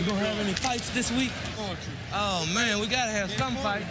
gonna have any fights this week? Oh man, we gotta have some fights.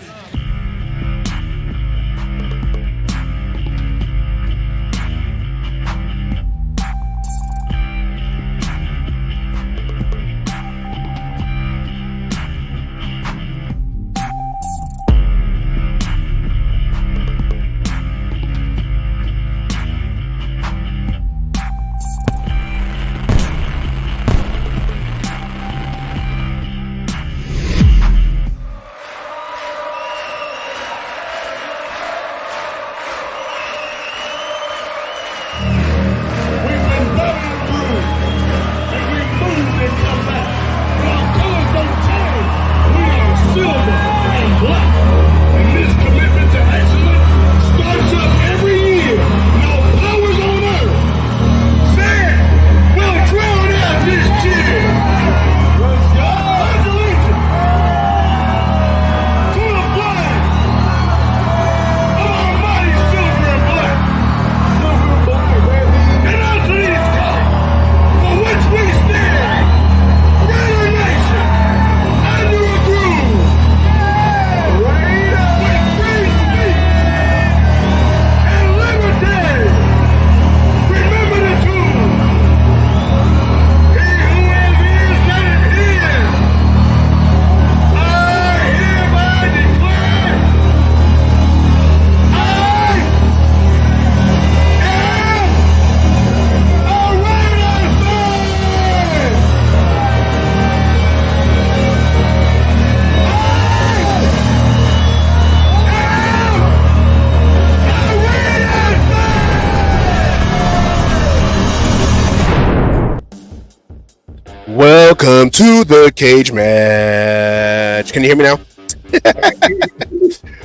Welcome to the cage match. Can you hear me now?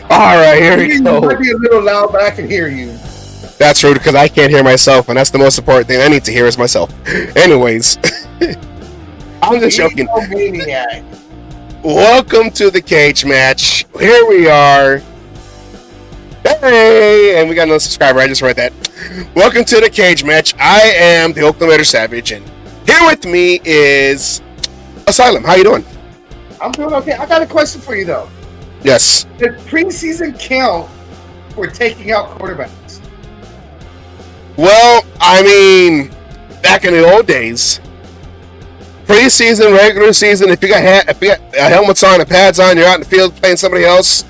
All right, here we go. You might be a little loud, but I can hear you. That's rude because I can't hear myself, and that's the most important thing I need to hear is myself. Anyways, I'm just joking. Maniac. Welcome to the cage match. Here we are. Hey, and we got another subscriber. I just read that. Welcome to the cage match. I am the Oakland Raider Savage, and here with me is Asylum. How you doing? I'm doing okay. I got a question for you though. Yes. Did preseason count for taking out quarterbacks? Well, I mean, back in the old days, preseason, regular season, if you got helmets on and pads on, you're out in the field playing somebody else,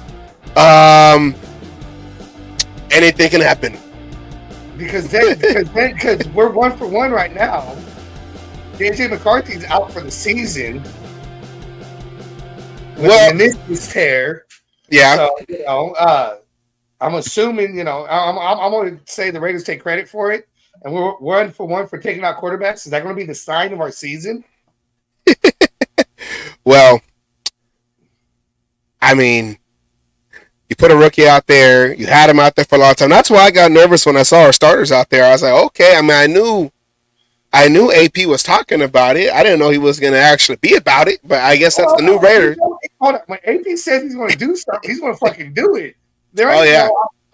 anything can happen. Because we're 1-for-1 right now. JJ McCarthy's out for the season. Well, meniscus tear. Yeah. So, I'm assuming, I'm going to say the Raiders take credit for it, and we're 1-for-1 for taking out quarterbacks. Is that going to be the sign of our season? Well, I mean, you put a rookie out there. You had him out there for a long time. That's why I got nervous when I saw our starters out there. I was like, okay. I mean, I knew AP was talking about it. I didn't know he was going to actually be about it, but I guess that's the new Raider. Hold on. When AP says he's going to do something, he's going to fucking do it.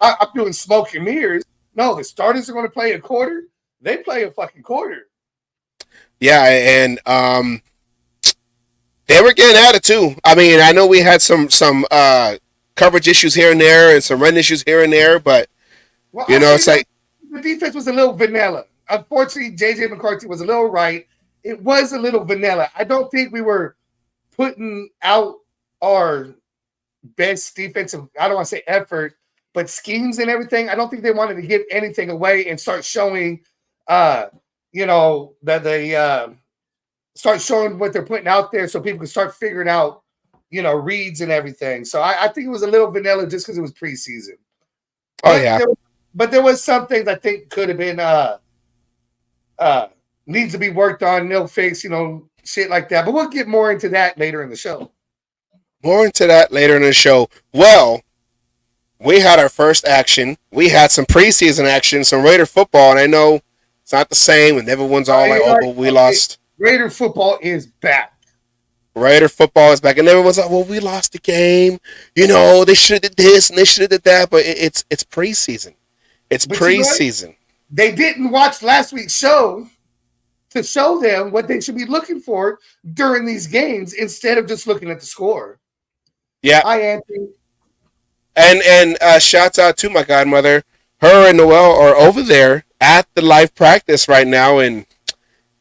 I'm doing smoke and mirrors. No, the starters are going to play a quarter. They play a fucking quarter. Yeah, and they were getting at it too. I mean, I know we had some coverage issues here and there and some run issues here and there, but it's like the defense was a little vanilla. Unfortunately, JJ McCarthy was a little right. It was a little vanilla. I don't think we were putting out our best defensive, I don't want to say effort, but schemes and everything. I don't think they wanted to give anything away and start showing, that they start showing what they're putting out there so people can start figuring out, reads and everything. So I think it was a little vanilla just because it was preseason. But there was some things I think could have been needs to be worked on, no fix, shit like that. But we'll get more into that later in the show. Well, we had our first action. We had some preseason action, some Raider football, and I know it's not the same, and everyone's all but we lost. Raider football is back. Raider football is back, and everyone's like, well, we lost the game. They should have did this and they should have did that, but it's preseason. It's preseason. They didn't watch last week's show. to show them what they should be looking for during these games instead of just looking at the score. Yeah. Hi, Anthony. And shouts out to my godmother. Her and Noel are over there at the live practice right now. And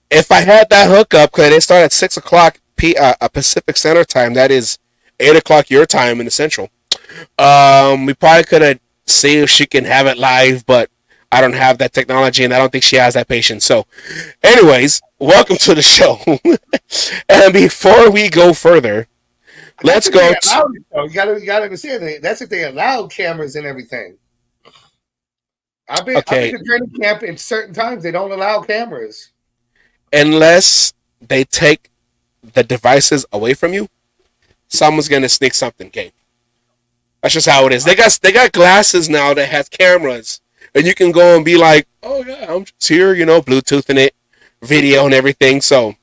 if I had that hookup, because they start at 6 o'clock Pacific Standard Time, that is 8 o'clock your time in the Central. We probably could have see if she can have it live, but I don't have that technology, and I don't think she has that patience. So, anyways, welcome to the show. And before we go further, let's go. You gotta understand that. That's if they allow cameras and everything. I've been to training camp in certain times they don't allow cameras unless they take the devices away from you. Someone's gonna sneak something, game. That's just how it is. They got glasses now that has cameras, and you can go and be like, oh yeah, I'm just here, Bluetoothing it, video and everything. So,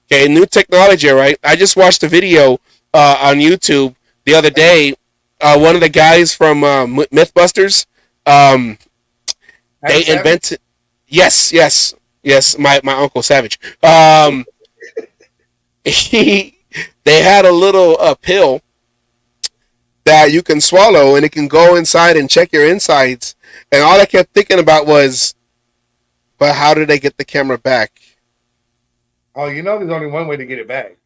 okay, new technology, right? I just watched a video on YouTube the other day. One of the guys from MythBusters, they invented. Yes. My Uncle Savage. They had a little pill that you can swallow, and it can go inside and check your insides. And all I kept thinking about was, but how did they get the camera back? Oh, there's only one way to get it back.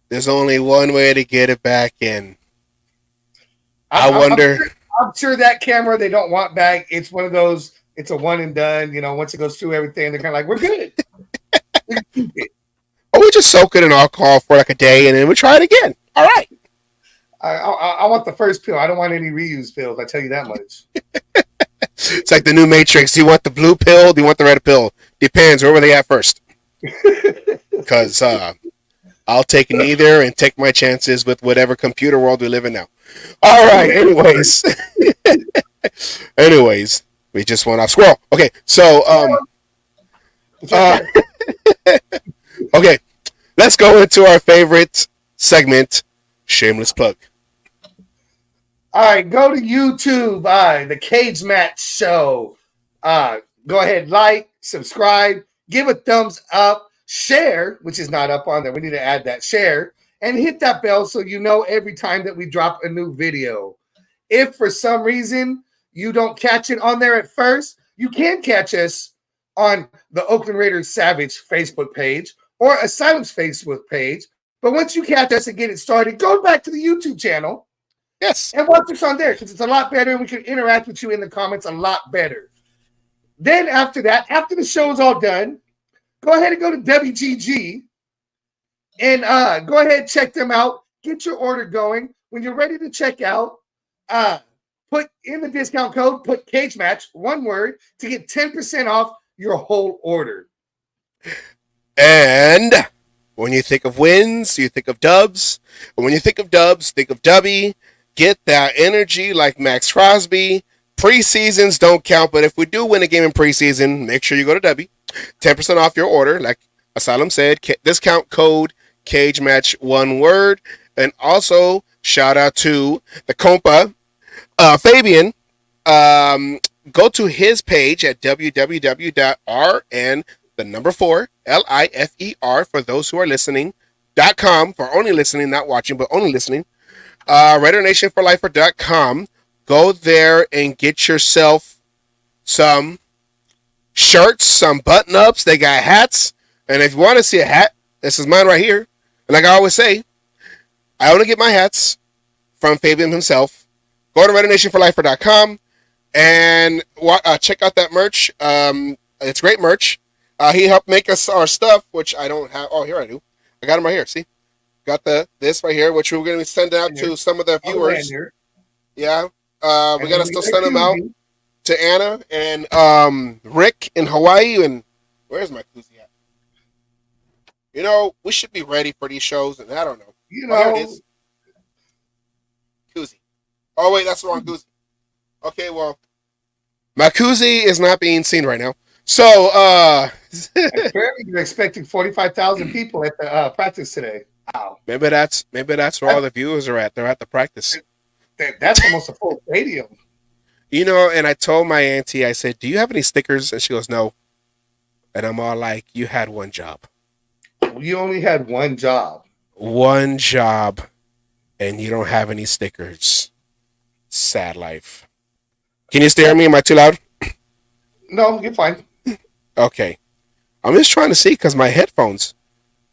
There's only one way to get it back, and I wonder. I'm sure that camera they don't want back. It's one of those. It's a one and done. Once it goes through everything, they're kind of like, we're good. Or we just soak it in alcohol for like a day, and then we try it again. All right. I want the first pill. I don't want any reused pills. I tell you that much. It's like the new Matrix. Do you want the blue pill? Do you want the red pill? Depends. Where were they at first? Because I'll take neither and take my chances with whatever computer world we live in now. All right. Anyways, we just went off squirrel. Okay. So, okay. Let's go into our favorite segment, shameless plug. All right, go to YouTube, the Cage Match Show. Go ahead, like, subscribe, give a thumbs up, share, which is not up on there. We need to add that share, and hit that bell so you know every time that we drop a new video. If for some reason you don't catch it on there at first, you can catch us on the Oakland Raiders Savage Facebook page or Asylum's Facebook page. But once you catch us and get it started, go back to the YouTube channel. Yes. And watch us on there because it's a lot better and we can interact with you in the comments a lot better. Then after that, after the show is all done, go ahead and go to WGG and go ahead and check them out. Get your order going. When you're ready to check out, put in the discount code, put Cage Match, one word, to get 10% off your whole order. And when you think of wins, you think of dubs. And when you think of dubs, think of Dubby. Get that energy like Max Crosby. Preseasons don't count, but if we do win a game in preseason, make sure you go to Dubby. 10% off your order, like Asylum said. Discount code Cage Match, one word. And also, shout out to the compa, Fabian. Go to his page at www.rn4lifer for those who are listening.com for only listening, not watching, but only listening. RaiderNationForLifer.com. Go there and get yourself some shirts, some button-ups. They got hats. And if you want to see a hat, this is mine right here. And like I always say, I only get my hats from Fabian himself. Go to RaiderNationForLifer.com and check out that merch. It's great merch. He helped make us our stuff, which I don't have. Oh, here I do. I got them right here. See? Got this right here, which we're going to send out to some of the viewers. Yeah. We got to still send them out to Anna and Rick in Hawaii. And where's my koozie at? We should be ready for these shows, and I don't know. Here it is. Koozie. Oh, wait, that's the wrong koozie. Okay, well, my koozie is not being seen right now. So, apparently you're expecting 45,000 people at the practice today. Wow. Maybe that's where all the viewers are at. They're at the practice. That's almost a full stadium. And I told my auntie, I said, do you have any stickers? And she goes, no. And I'm all like, you had one job. You only had one job. One job, and you don't have any stickers. Sad life. Can you still hear me? Am I too loud? No, you're fine. Okay. I'm just trying to see because my headphones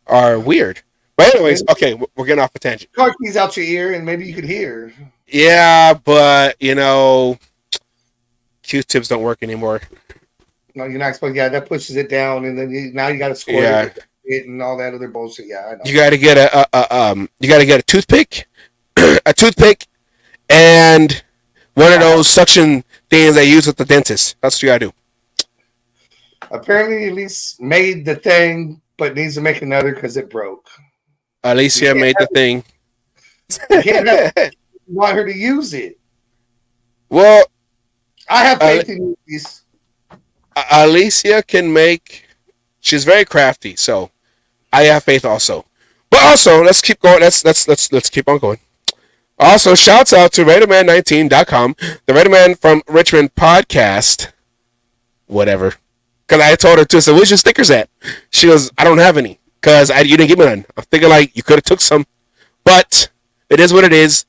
are weird. But anyways, okay, we're getting off a tangent. Car keys out your ear, and maybe you could hear. Yeah, but Q-tips don't work anymore. No, you're not supposed. Yeah, that pushes it down, and then now you got to squirt it and all that other bullshit. Yeah, I know. You got to get a toothpick, a toothpick, and one of those suction things they use with the dentist. That's what you got to do. Apparently, at least made the thing, but needs to make another because it broke. Alicia made the thing. You can't want her to use it. Well, I have faith in these. Alicia can make. She's very crafty, so I have faith also. But also, let's keep going. Let's keep on going. Also, shouts out to RaiderMan19.com, the Raiderman from Richmond podcast. Whatever. Because I told her too, so where's your stickers at? She goes, I don't have any. Because you didn't give me none. I'm thinking like you could have took some. But it is what it is.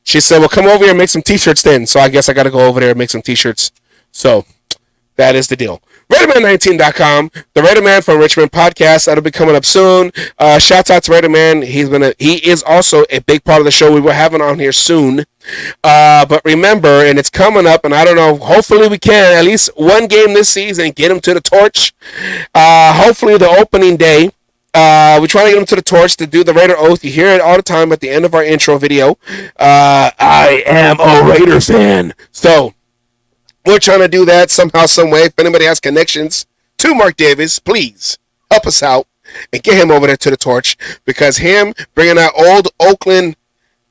She said, well, come over here and make some t-shirts then. So I guess I got to go over there and make some t-shirts. So that is the deal. RaiderMan19.com, the Raiderman from Richmond podcast. That'll be coming up soon. Shouts out to Raiderman. He is also a big part of the show. We will have him on here soon. But remember, and it's coming up, and I don't know, hopefully we can, at least one game this season, get him to the torch. Hopefully the opening day. We're trying to get him to the torch to do the Raider Oath. You hear it all the time at the end of our intro video. I am a Raider fan. So we're trying to do that somehow, some way. If anybody has connections to Mark Davis, please help us out and get him over there to the torch, because him bringing that old Oakland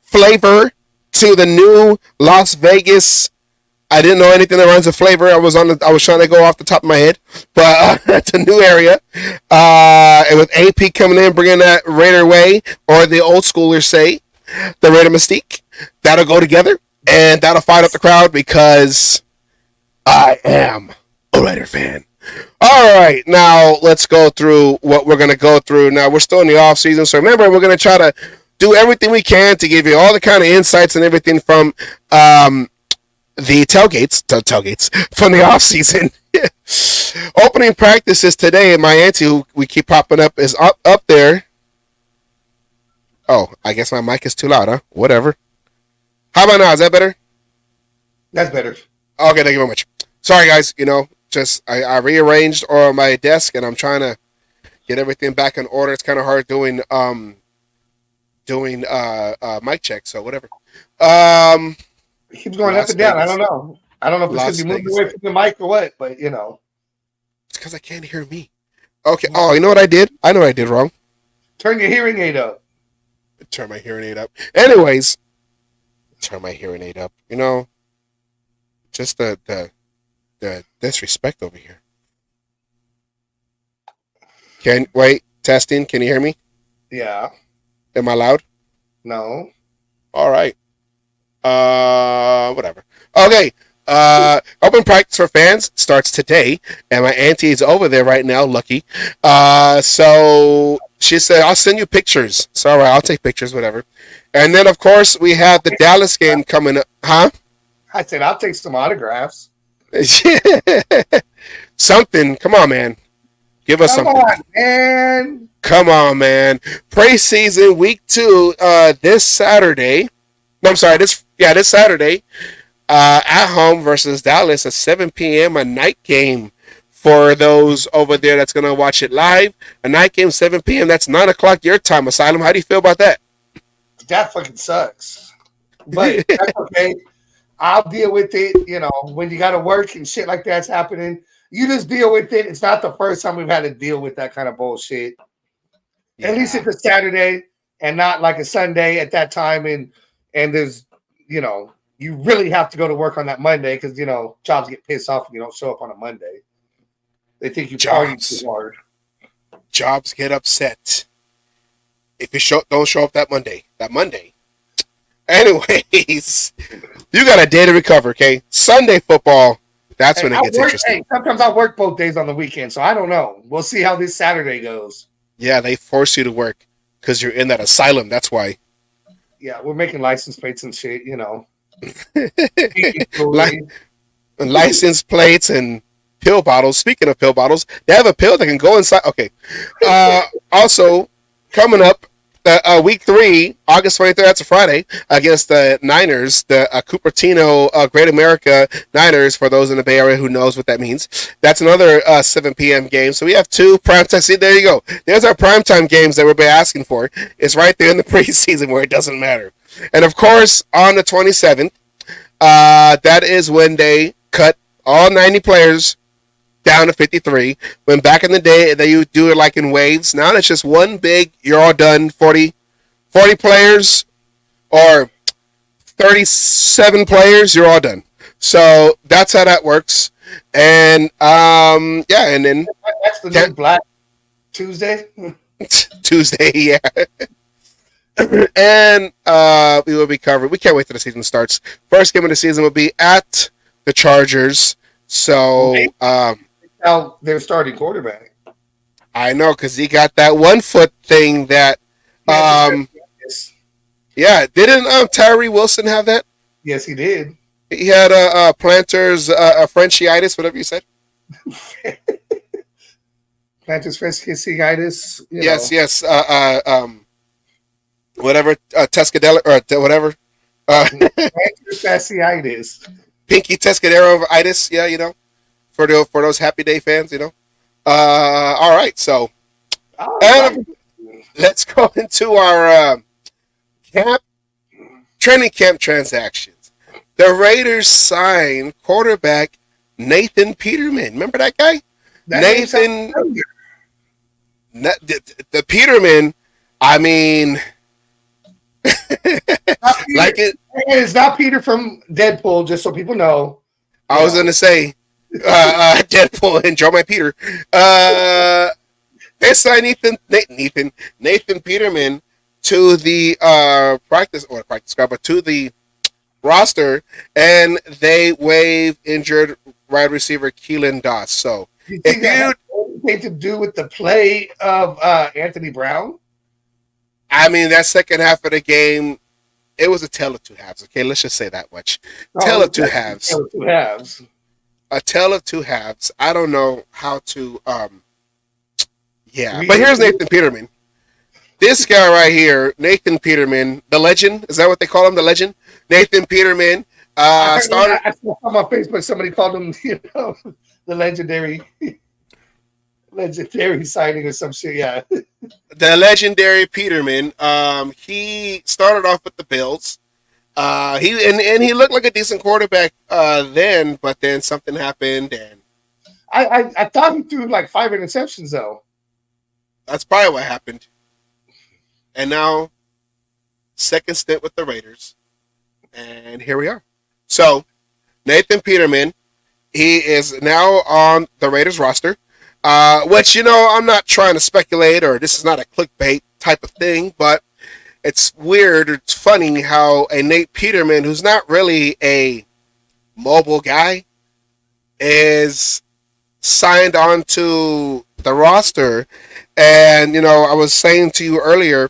flavor to the new Las Vegas. I didn't know anything that runs with flavor. I was trying to go off the top of my head, but it's a new area. And with AP coming in, bringing that Raider way, or the old schoolers say, the Raider mystique, that'll go together, and that'll fire up the crowd, because I am a Raider fan. All right, now let's go through what we're going to go through. Now, we're still in the off season, so remember, we're going to try to do everything we can to give you all the kind of insights and everything from the tailgates from the off season. Opening practices today, and my auntie, who we keep popping up, is up there. Oh, I guess my mic is too loud, huh? Whatever. How about now? Is that better? That's better. Okay, thank you very much. Sorry, guys. I rearranged on my desk, and I'm trying to get everything back in order. It's kind of hard doing mic checks, so whatever. It keeps going Las up and down. Vegas. I don't know. I don't know if it's because you moved away from the mic or what, but It's because I can't hear me. Okay. Oh, you know what I did? I know what I did wrong. Turn your hearing aid up. Turn my hearing aid up. Anyways, turn my hearing aid up. Just the disrespect over here. Testing. Can you hear me? Yeah. Am I loud? No. All right. Whatever. Okay. Open practice for fans starts today, and my auntie is over there right now, lucky. So she said, I'll send you pictures. So, all right, I'll take pictures, whatever. And then, of course, we have the Dallas game coming up. Huh? I said, I'll take some autographs. Something. Come on, man. Give us something. Come on, man. Preseason week 2, this Saturday. No, I'm sorry. This Saturday. At home versus Dallas at 7 p.m. A night game for those over there that's going to watch it live. A night game, 7 p.m. That's 9 o'clock your time, Asylum. How do you feel about that? That fucking sucks. But that's okay. I'll deal with it. When you got to work and shit like that's happening, you just deal with it. It's not the first time we've had to deal with that kind of bullshit. Yeah. At least it's a Saturday and not like a Sunday at that time. And there's, you really have to go to work on that Monday because, jobs get pissed off if you don't show up on a Monday. They think you partied too hard. Jobs get upset if you don't show up that Monday. Anyways, you got a day to recover, okay? Sunday football That's Hey, when it gets interesting. hey, sometimes I work both days on the weekend, so I don't know. We'll see how this Saturday goes. Yeah, they force you to work because you're in that asylum. That's why. Yeah, we're making license plates and shit, you know. Like license plates and pill bottles. Speaking of pill bottles, they have a pill that can go inside. Okay. Also, coming up, week 3, August 23rd, that's a Friday, against the Niners, the Cupertino Great America Niners, for those in the Bay Area who knows what that means. That's another 7 p.m. game. So we have 2 primetime. See, there you go. There's our primetime games that we've been asking for. It's right there in the preseason where it doesn't matter. And of course, on the 27th, that is when they cut all 90 players down to 53. When back in the day, they would do it like in waves. Now it's just one big, you're all done, 40 players or 37 players, you're all done. So that's how that works. And yeah, and then that's the new Black Tuesday. Tuesday, yeah. And we will be covered. We can't wait till the season starts. First game of the season will be at the Chargers. So Now their starting quarterback. I know, because he got that 1 foot thing that yeah, didn't Tyree Wilson have that? Yes, he did. He had a plantar's Frenchiitis, whatever you said. Plantar's Frenchiitis. Yes. Whatever Tescadella or whatever. Plantar's fasciitis. Pinky Tescadero-itis, yeah, you know, for those Happy Day fans, you know. All right, so let's go into our training camp transactions. The Raiders signed quarterback Nathan Peterman. Remember that guy? Nathan. The Peterman. I mean, like it. It's not Peter from Deadpool, just so people know. I was gonna say Deadpool and Joe My Peter. They signed Nathan Peterman to the practice squad, but to the roster, and they waive injured wide receiver Keelan Doss. So you think that has anything to do with the play of Anthony Brown? I mean, that second half of the game, it was a tale of two halves. Okay, let's just say that much. Tale of two halves. A tale of two halves. I don't know how to. Yeah, but here's Nathan Peterman. This guy right here, Nathan Peterman, the legend. Is that what they call him? The legend, Nathan Peterman. Started. I saw on my Facebook somebody called him, the legendary signing or some shit. Yeah. The legendary Peterman. He started off with the Bills. He looked like a decent quarterback then, but then something happened, and I thought he threw like 5 interceptions though. That's probably what happened. And now, second stint with the Raiders, and here we are. So, Nathan Peterman, he is now on the Raiders roster. Which, I'm not trying to speculate, or this is not a clickbait type of thing, but it's weird, it's funny how a Nate Peterman, who's not really a mobile guy, is signed on to the roster. And, I was saying to you earlier,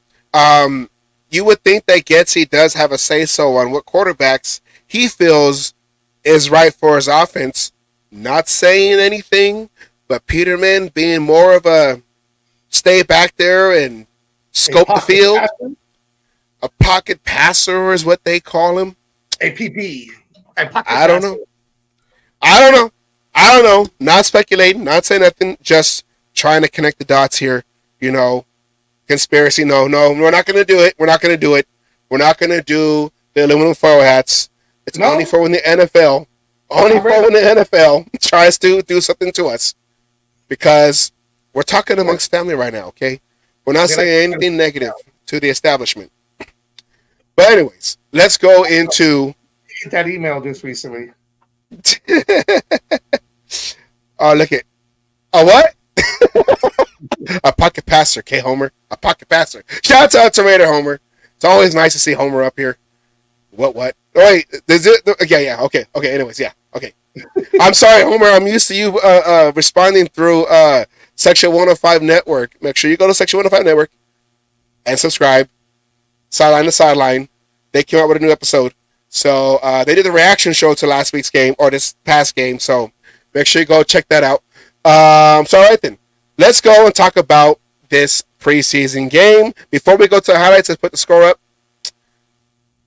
you would think that Getsy does have a say-so on what quarterbacks he feels is right for his offense. Not saying anything, but Peterman being more of a stay back there and scope the field. Passer? A pocket passer is what they call him. A PP. I don't know. Not speculating, not saying nothing, just trying to connect the dots here. Conspiracy. No, we're not going to do it. We're not going to do it. We're not going to do the aluminum foil hats. It's only for when the NFL, tries to do something to us. Because we're talking amongst family right now, okay? We're not saying anything negative to the establishment. But anyways, let's go into... Get that email just recently. Oh, look at... A what? A pocket passer, okay, Homer? A pocket passer. Shout out to Raider Homer. It's always nice to see Homer up here. What? Wait, is it? Yeah. Okay. Anyways, yeah. Okay. I'm sorry, Homer. I'm used to you responding through Section 105 Network. Make sure you go to Section 105 Network and subscribe. Sideline to sideline. They came out with a new episode. So they did the reaction show to last week's game or this past game. So make sure you go check that out. So all right then, let's go and talk about this preseason game. Before we go to the highlights, let's put the score up.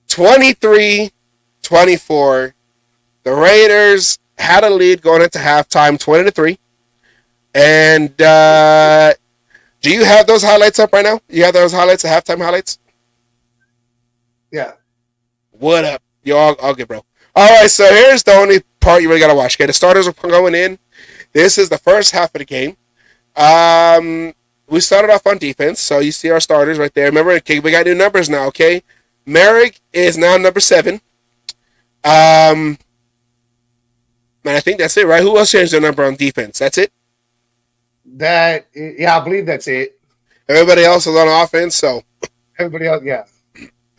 23-24. The Raiders had a lead going into halftime, 20-3. And do you have those highlights up right now? You have those highlights, the halftime highlights? Yeah. What up? Yo, I'll get bro. All right, so here's the only part you really got to watch. Okay, the starters are going in. This is the first half of the game. We started off on defense, so you see our starters right there. Remember, okay, we got new numbers now, okay? Merrick is now number 7. Man, I think that's it, right? Who else changed their number on defense? That's it? I believe that's it. Everybody else is on offense, so. Everybody else, yeah.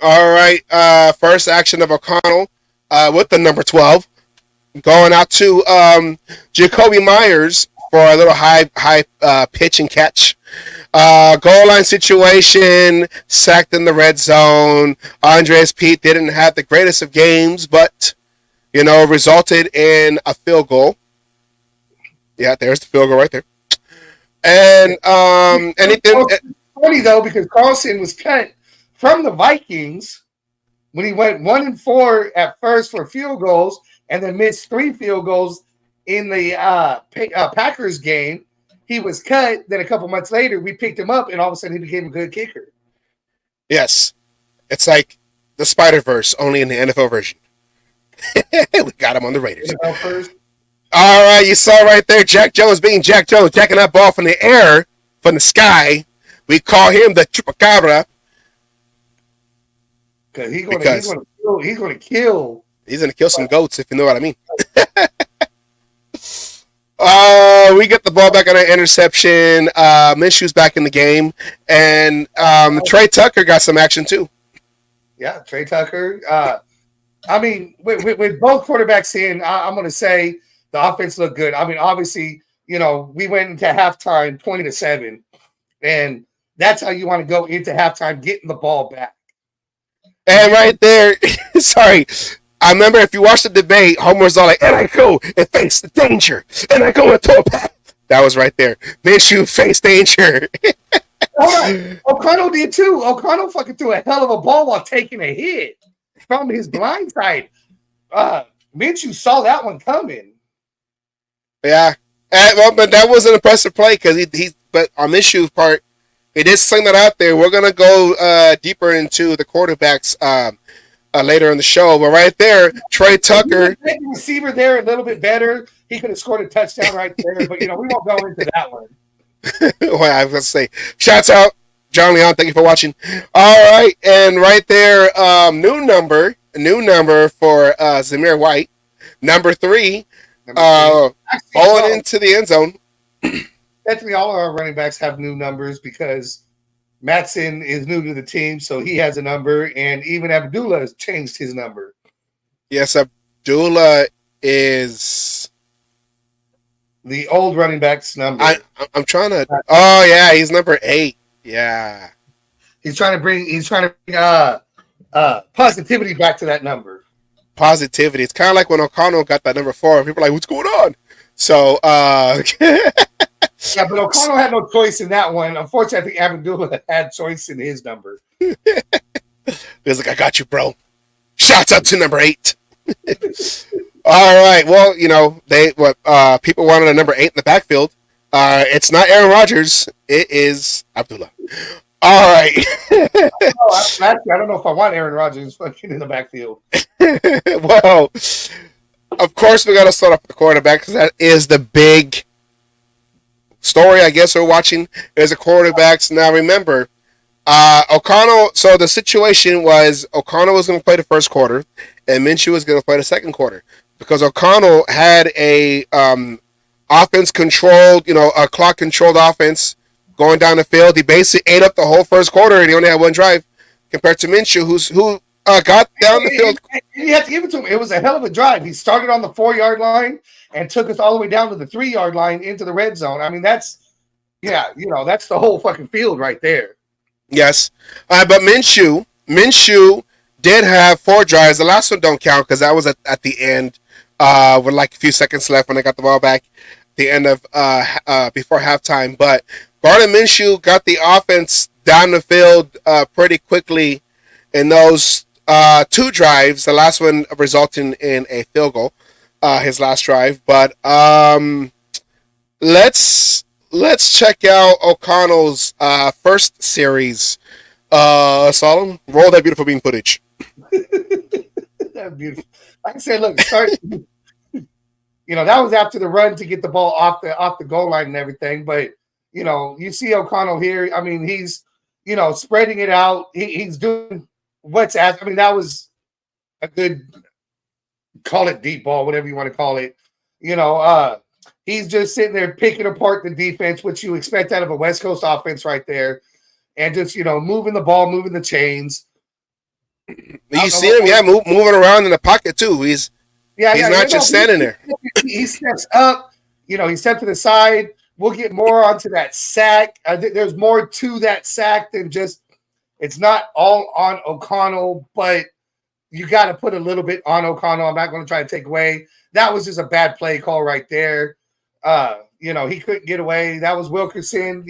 All right, first action of O'Connell with the number 12. Going out to Jacoby Myers for a little high pitch and catch. Goal line situation, sacked in the red zone. Andres Pete didn't have the greatest of games, but, resulted in a field goal. Yeah, there's the field goal right there. And anything... It's funny, though, because Carlson was cut from the Vikings when he went 1-4 at first for field goals and then missed 3 field goals in the Packers game. He was cut. Then a couple months later, we picked him up, and all of a sudden, he became a good kicker. Yes. It's like the Spider-Verse, only in the NFL version. We got him on the Raiders. All right, you saw right there Jack Jones being Jack Jones, jacking that ball from the air, from the sky. We call him the Chupacabra. He's going to kill. He's going to kill some goats, if you know what I mean. We get the ball back on an interception. Minshew's back in the game. And Trey Tucker got some action, too. Yeah, Trey Tucker. With both quarterbacks in, I'm going to say the offense looked good. Obviously, we went into halftime 20-7. And that's how you want to go into halftime, getting the ball back. And right there, sorry, I remember if you watch the debate, Homer's all like, and I go and face the danger, and I go into a path. That was right there. Minshew face danger. O'Connell did too. O'Connell fucking threw a hell of a ball while taking a hit from his blind side. Minshew saw that one coming. Yeah. But that was an impressive play because but on Minshew's part, he did sling that out there. We're going to go deeper into the quarterbacks later in the show. But right there, Trey Tucker. The receiver there a little bit better. He could have scored a touchdown right there. But, we won't go into that one. Well, I was going to say, shouts out, John Leon. Thank you for watching. All right. And right there, new number for Zamir White. Number 3. Falling into the end zone. Actually, all of our running backs have new numbers because Matson is new to the team, so he has a number, and even Abdullah has changed his number. Yes, Abdullah is the old running back's number. I'm trying to. Oh yeah, he's number 8. Yeah, he's trying to bring positivity back to that number. Positivity. It's kind of like when O'Connell got that number 4. People are like, "What's going on?" So. Yeah, but O'Connell had no choice in that one. Unfortunately, I think Abdullah had choice in his number. He was like, I got you, bro. Shouts out to number 8. All right. Well, people wanted a number 8 in the backfield. It's not Aaron Rodgers. It is Abdullah. All right. I don't know if I want Aaron Rodgers fucking in the backfield. Well, of course, we got to start off with the quarterback because that is the big story, I guess, we're watching is the quarterbacks. Now, remember, O'Connell, so the situation was O'Connell was going to play the first quarter and Minshew was going to play the second quarter because O'Connell had a offense-controlled, a clock-controlled offense going down the field. He basically ate up the whole first quarter and he only had one drive compared to Minshew, who got down the field. You have to give it to him. It was a hell of a drive. He started on the 4-yard line and took us all the way down to the 3-yard line into the red zone. I mean, that's the whole fucking field right there. Yes, but Minshew did have 4 drives. The last one don't count because that was at the end, with like a few seconds left when they got the ball back. The end of before halftime, but Gardner Minshew got the offense down the field pretty quickly in those 2 drives. The last one resulting in a field goal, his last drive. But let's check out O'Connell's first series. Solemn, roll that beautiful bean footage. That's beautiful. Like I said, look, start. That was after the run to get the ball off the goal line and everything. But you see O'Connell here. I mean, he's spreading it out. He's doing what's asked. I mean, that was a good, call it deep ball, whatever you want to call it. He's just sitting there picking apart the defense, which you expect out of a West Coast offense right there, and just moving the ball, moving the chains. You see him, moving around in the pocket too. He's not just standing there. He steps up. He steps to the side. We'll get more onto that sack. There's more to that sack than just – it's not all on O'Connell, but you got to put a little bit on O'Connell. I'm not going to try to take away. That was just a bad play call right there. He couldn't get away. That was Wilkerson,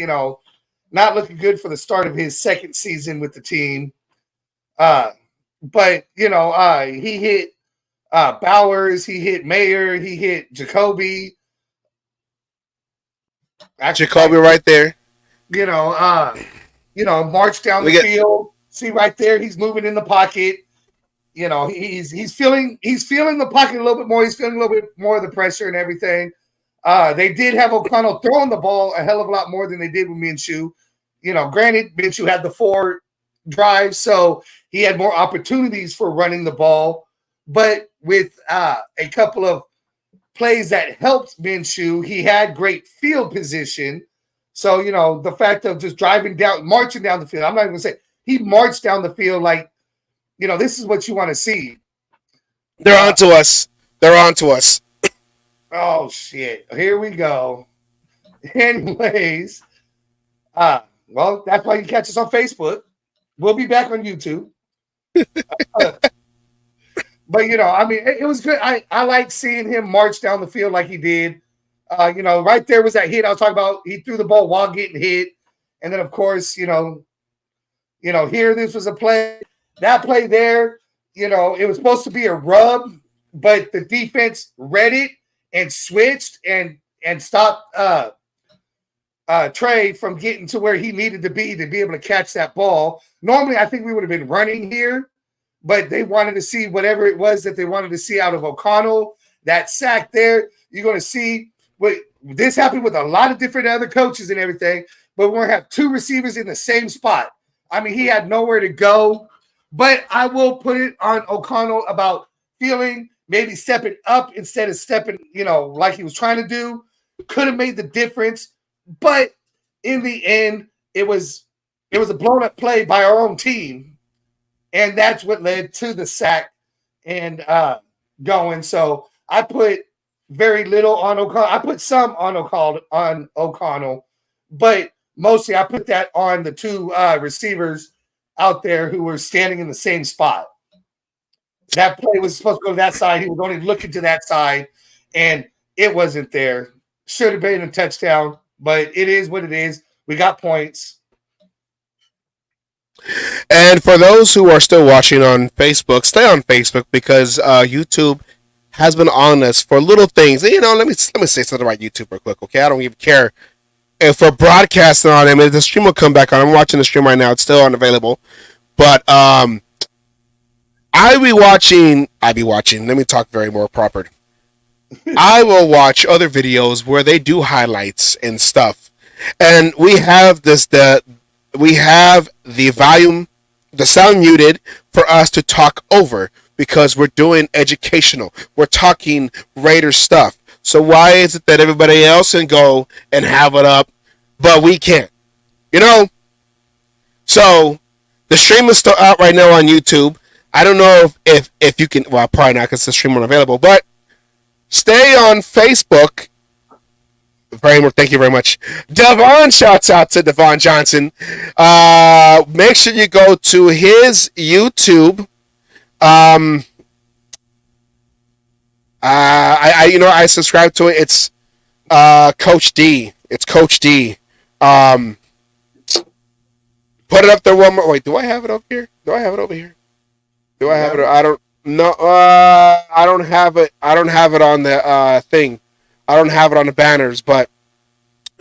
not looking good for the start of his second season with the team. But he hit Bowers, he hit Mayer, he hit Jacoby. Jacoby right there. March down the field. See right there, he's moving in the pocket. He's feeling the pocket a little bit more. He's feeling a little bit more of the pressure and everything. They did have O'Connell throwing the ball a hell of a lot more than they did with Minshew. Granted, Minshew had the 4 drives, so he had more opportunities for running the ball. But with a couple of plays that helped Minshew, he had great field position. So, the fact of just marching down the field, I'm not even going to say he marched down the field like, this is what you want to see. They're on to us. Oh, shit. Here we go. Anyways, well, that's why you catch us on Facebook. We'll be back on YouTube. But, it was good. I like seeing him march down the field like he did. Right there was that hit I was talking about. He threw the ball while getting hit. And then, of course, here this was a play. That play there, it was supposed to be a rub, but the defense read it and switched and stopped Trey from getting to where he needed to be able to catch that ball. Normally, I think we would have been running here, but they wanted to see whatever it was that they wanted to see out of O'Connell. That sack there, you're going to see this happened with a lot of different other coaches and everything, but we're going to have 2 receivers in the same spot. I mean, he had nowhere to go, but I will put it on O'Connell about feeling maybe stepping up instead of stepping, like he was trying to do. Could have made the difference, but in the end, it was a blown up play by our own team. And that's what led to the sack and going. So I put very little on O'Connell. I put some on O'Connell, but mostly I put that on the 2 receivers out there who were standing in the same spot. That play was supposed to go to that side. He was only looking to that side, and it wasn't there. Should have been a touchdown, but it is what it is. We got points. And for those who are still watching on Facebook, stay on Facebook because YouTube has been on us for little things. And, let me say something about YouTube real quick, okay? I don't even care if we're broadcasting on it. The stream will come back on. I'm watching the stream right now. It's still unavailable. But I be watching. Let me talk very more proper. I will watch other videos where they do highlights and stuff, and we have the volume, the sound muted for us to talk over because we're doing educational. We're talking Raider stuff. So why is it that everybody else can go and have it up, but we can't? So the stream is still out right now on YouTube. I don't know if you can. Well, probably not because the stream unavailable. But stay on Facebook. Very much. Thank you very much. Devon, shouts out to Devon Johnson. Make sure you go to his YouTube. I subscribe to it. It's Coach D. It's Coach D. Put it up there one more. Wait, do I have it over here? Do I have it over here? Do I have it? I don't. No. I don't have it. I don't have it on the thing. I don't have it on the banners, but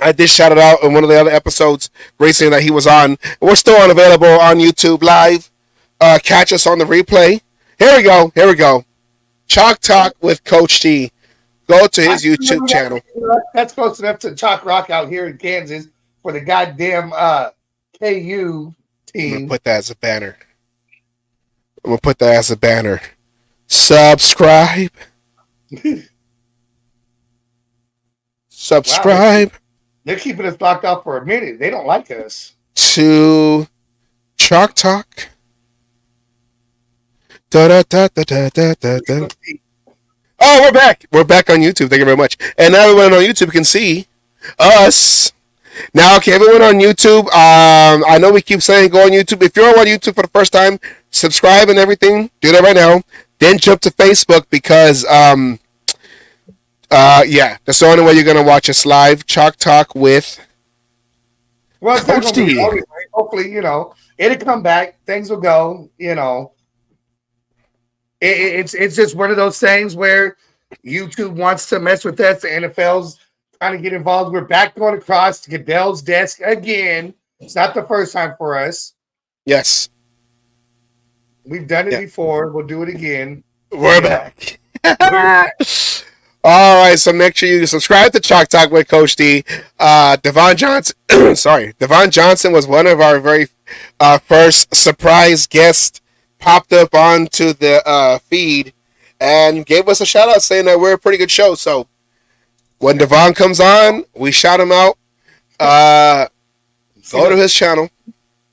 I did shout it out in one of the other episodes recently that he was on. We're still unavailable on YouTube Live. Catch us on the replay. Here we go. Here we go. Chalk Talk with Coach D. Go to his YouTube channel. That's close enough to Chalk Rock out here in Kansas for the goddamn KU team. I'm gonna put that as a banner. I'm gonna put that as a banner. Subscribe. Subscribe. Wow, they're keeping us blocked off for a minute. They don't like us. To Chalk Talk. Da, da, da, da, da, da, da. Oh, we're back. We're back on YouTube. Thank you very much. And now everyone on YouTube can see us. Now, okay, everyone on YouTube, I know we keep saying go on YouTube. If you're on YouTube for the first time, subscribe and everything. Do that right now. Then jump to Facebook because, yeah, that's the only way you're going to watch us live. Chalk Talk with Coach D. Hopefully, it'll come back. Things will go, It's just one of those things where YouTube wants to mess with us. The NFL's trying to get involved. We're back going across to Goodell's desk again. It's not the first time for us. Yes. We've done it before. We'll do it again. We're back. All right, so make sure you subscribe to Chalk Talk with Coach D. Devon Johnson, Devon Johnson was one of our very first surprise guests. Popped up onto the feed and gave us a shout out saying that we're a pretty good show. So when Devon comes on, we shout him out. Go to his channel.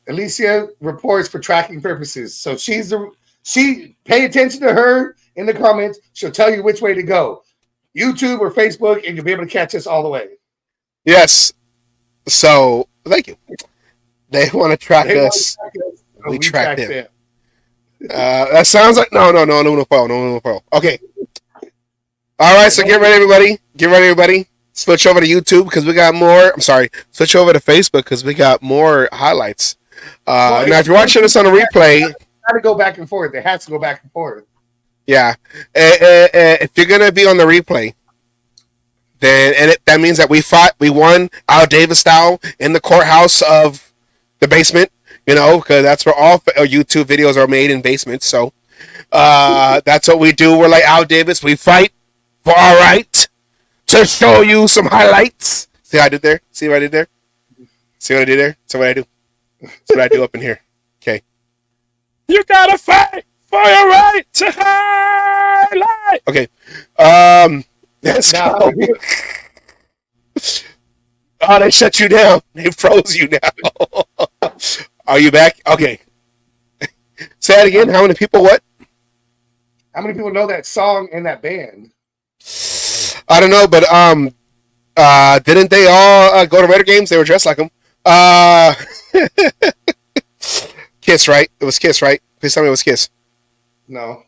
Alicia reports for tracking purposes. So she pay attention to her in the comments. She'll tell you which way to go. YouTube or Facebook, and you'll be able to catch us all the way. Yes. So thank you. They want to track us. We track them. That sounds like no phone. Okay. All right, so get ready, everybody. Get ready, everybody. Switch over to YouTube because we got more. I'm sorry. Switch over to Facebook because we got more highlights. Now, if you're watching this on a replay, got to go back and forth. It has to go back and forth. Yeah. If you're gonna be on the replay, then that means that we won Al Davis style in the courthouse of the basement. Because that's where all YouTube videos are made in basements. So that's what we do. We're like Al Davis. We fight for our right to show you some highlights. See what I did there? See what I did there? See what I did there? That's what I do. That's what I do up in here. Okay. You gotta fight for your right to highlight. Okay. Let's go. Oh, they shut you down. They froze you now. Are you back? Okay. Say that again. How many people? What? How many people know that song and that band? I don't know, but didn't they all go to Raider games? They were dressed like them. Kiss, right? It was Kiss, right? Please tell me it was Kiss. No.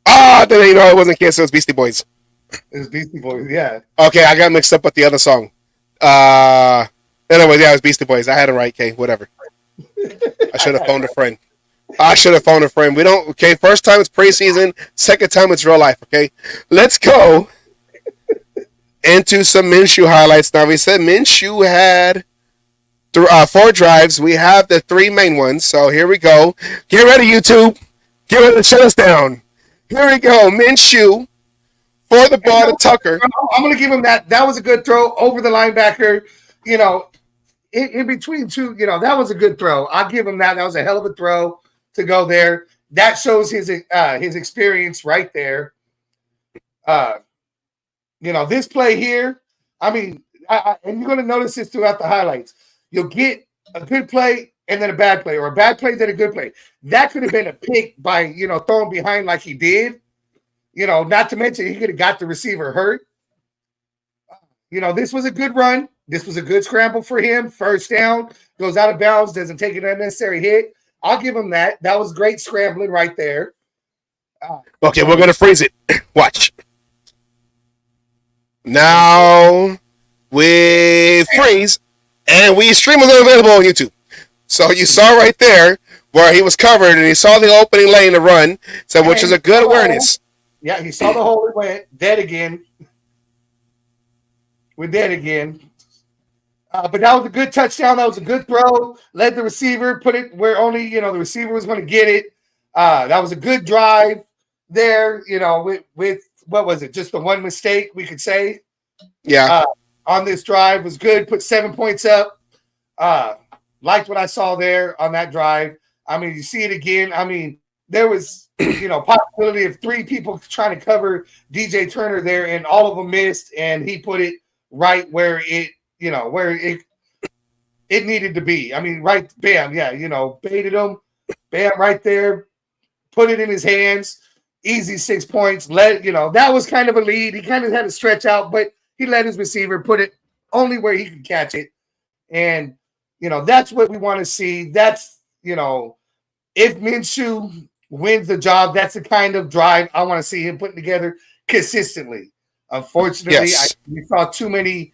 Then it wasn't Kiss. It was Beastie Boys. It was Beastie Boys. Yeah. Okay, I got mixed up with the other song. Anyways, yeah, it was Beastie Boys. I had it right. Okay, whatever. I should have phoned a friend. We don't. Okay, first time it's preseason. Second time it's real life. Okay, let's go into some Minshew highlights. Now we said Minshew had 4 drives. We have the 3 main ones. So here we go. Get ready, YouTube. Get ready to shut us down. Here we go. Minshew for the ball to Tucker. I'm going to give him that. That was a good throw over the linebacker. In between two, that was a good throw. I'll give him that. That was a hell of a throw to go there. That shows his experience right there. This play here, I mean, and you're going to notice this throughout the highlights. You'll get a good play, and then a bad play, or a bad play, then a good play. That could have been a pick by, throwing behind like he did. Not to mention he could have got the receiver hurt. This was a good run. This was a good scramble for him. First down, goes out of bounds, doesn't take an unnecessary hit. I'll give him that. That was great scrambling right there. Okay, we're going to freeze it. Watch. Now we freeze, and we stream a little available on YouTube. So you saw right there where he was covered, and he saw the opening lane to run, so which is a good awareness. Yeah, he saw the hole and went dead again. We're dead again. But that was a good touchdown. That was a good throw. Led the receiver, put it where only the receiver was going to get it. That was a good drive there. With what was it? Just the one mistake we could say. Yeah. On this drive was good. Put 7 points up. Liked what I saw there on that drive. I mean, you see it again. I mean, there was possibility of 3 people trying to cover DJ Turner there, and all of them missed, and he put it right where it needed to be. I mean, right, bam, yeah, baited him, bam, right there, put it in his hands, easy 6 points. That was kind of a lead. He kind of had to stretch out, but he let his receiver put it only where he could catch it. And, that's what we want to see. That's, if Minshew wins the job, that's the kind of drive I want to see him putting together consistently. Unfortunately, yes. We saw too many,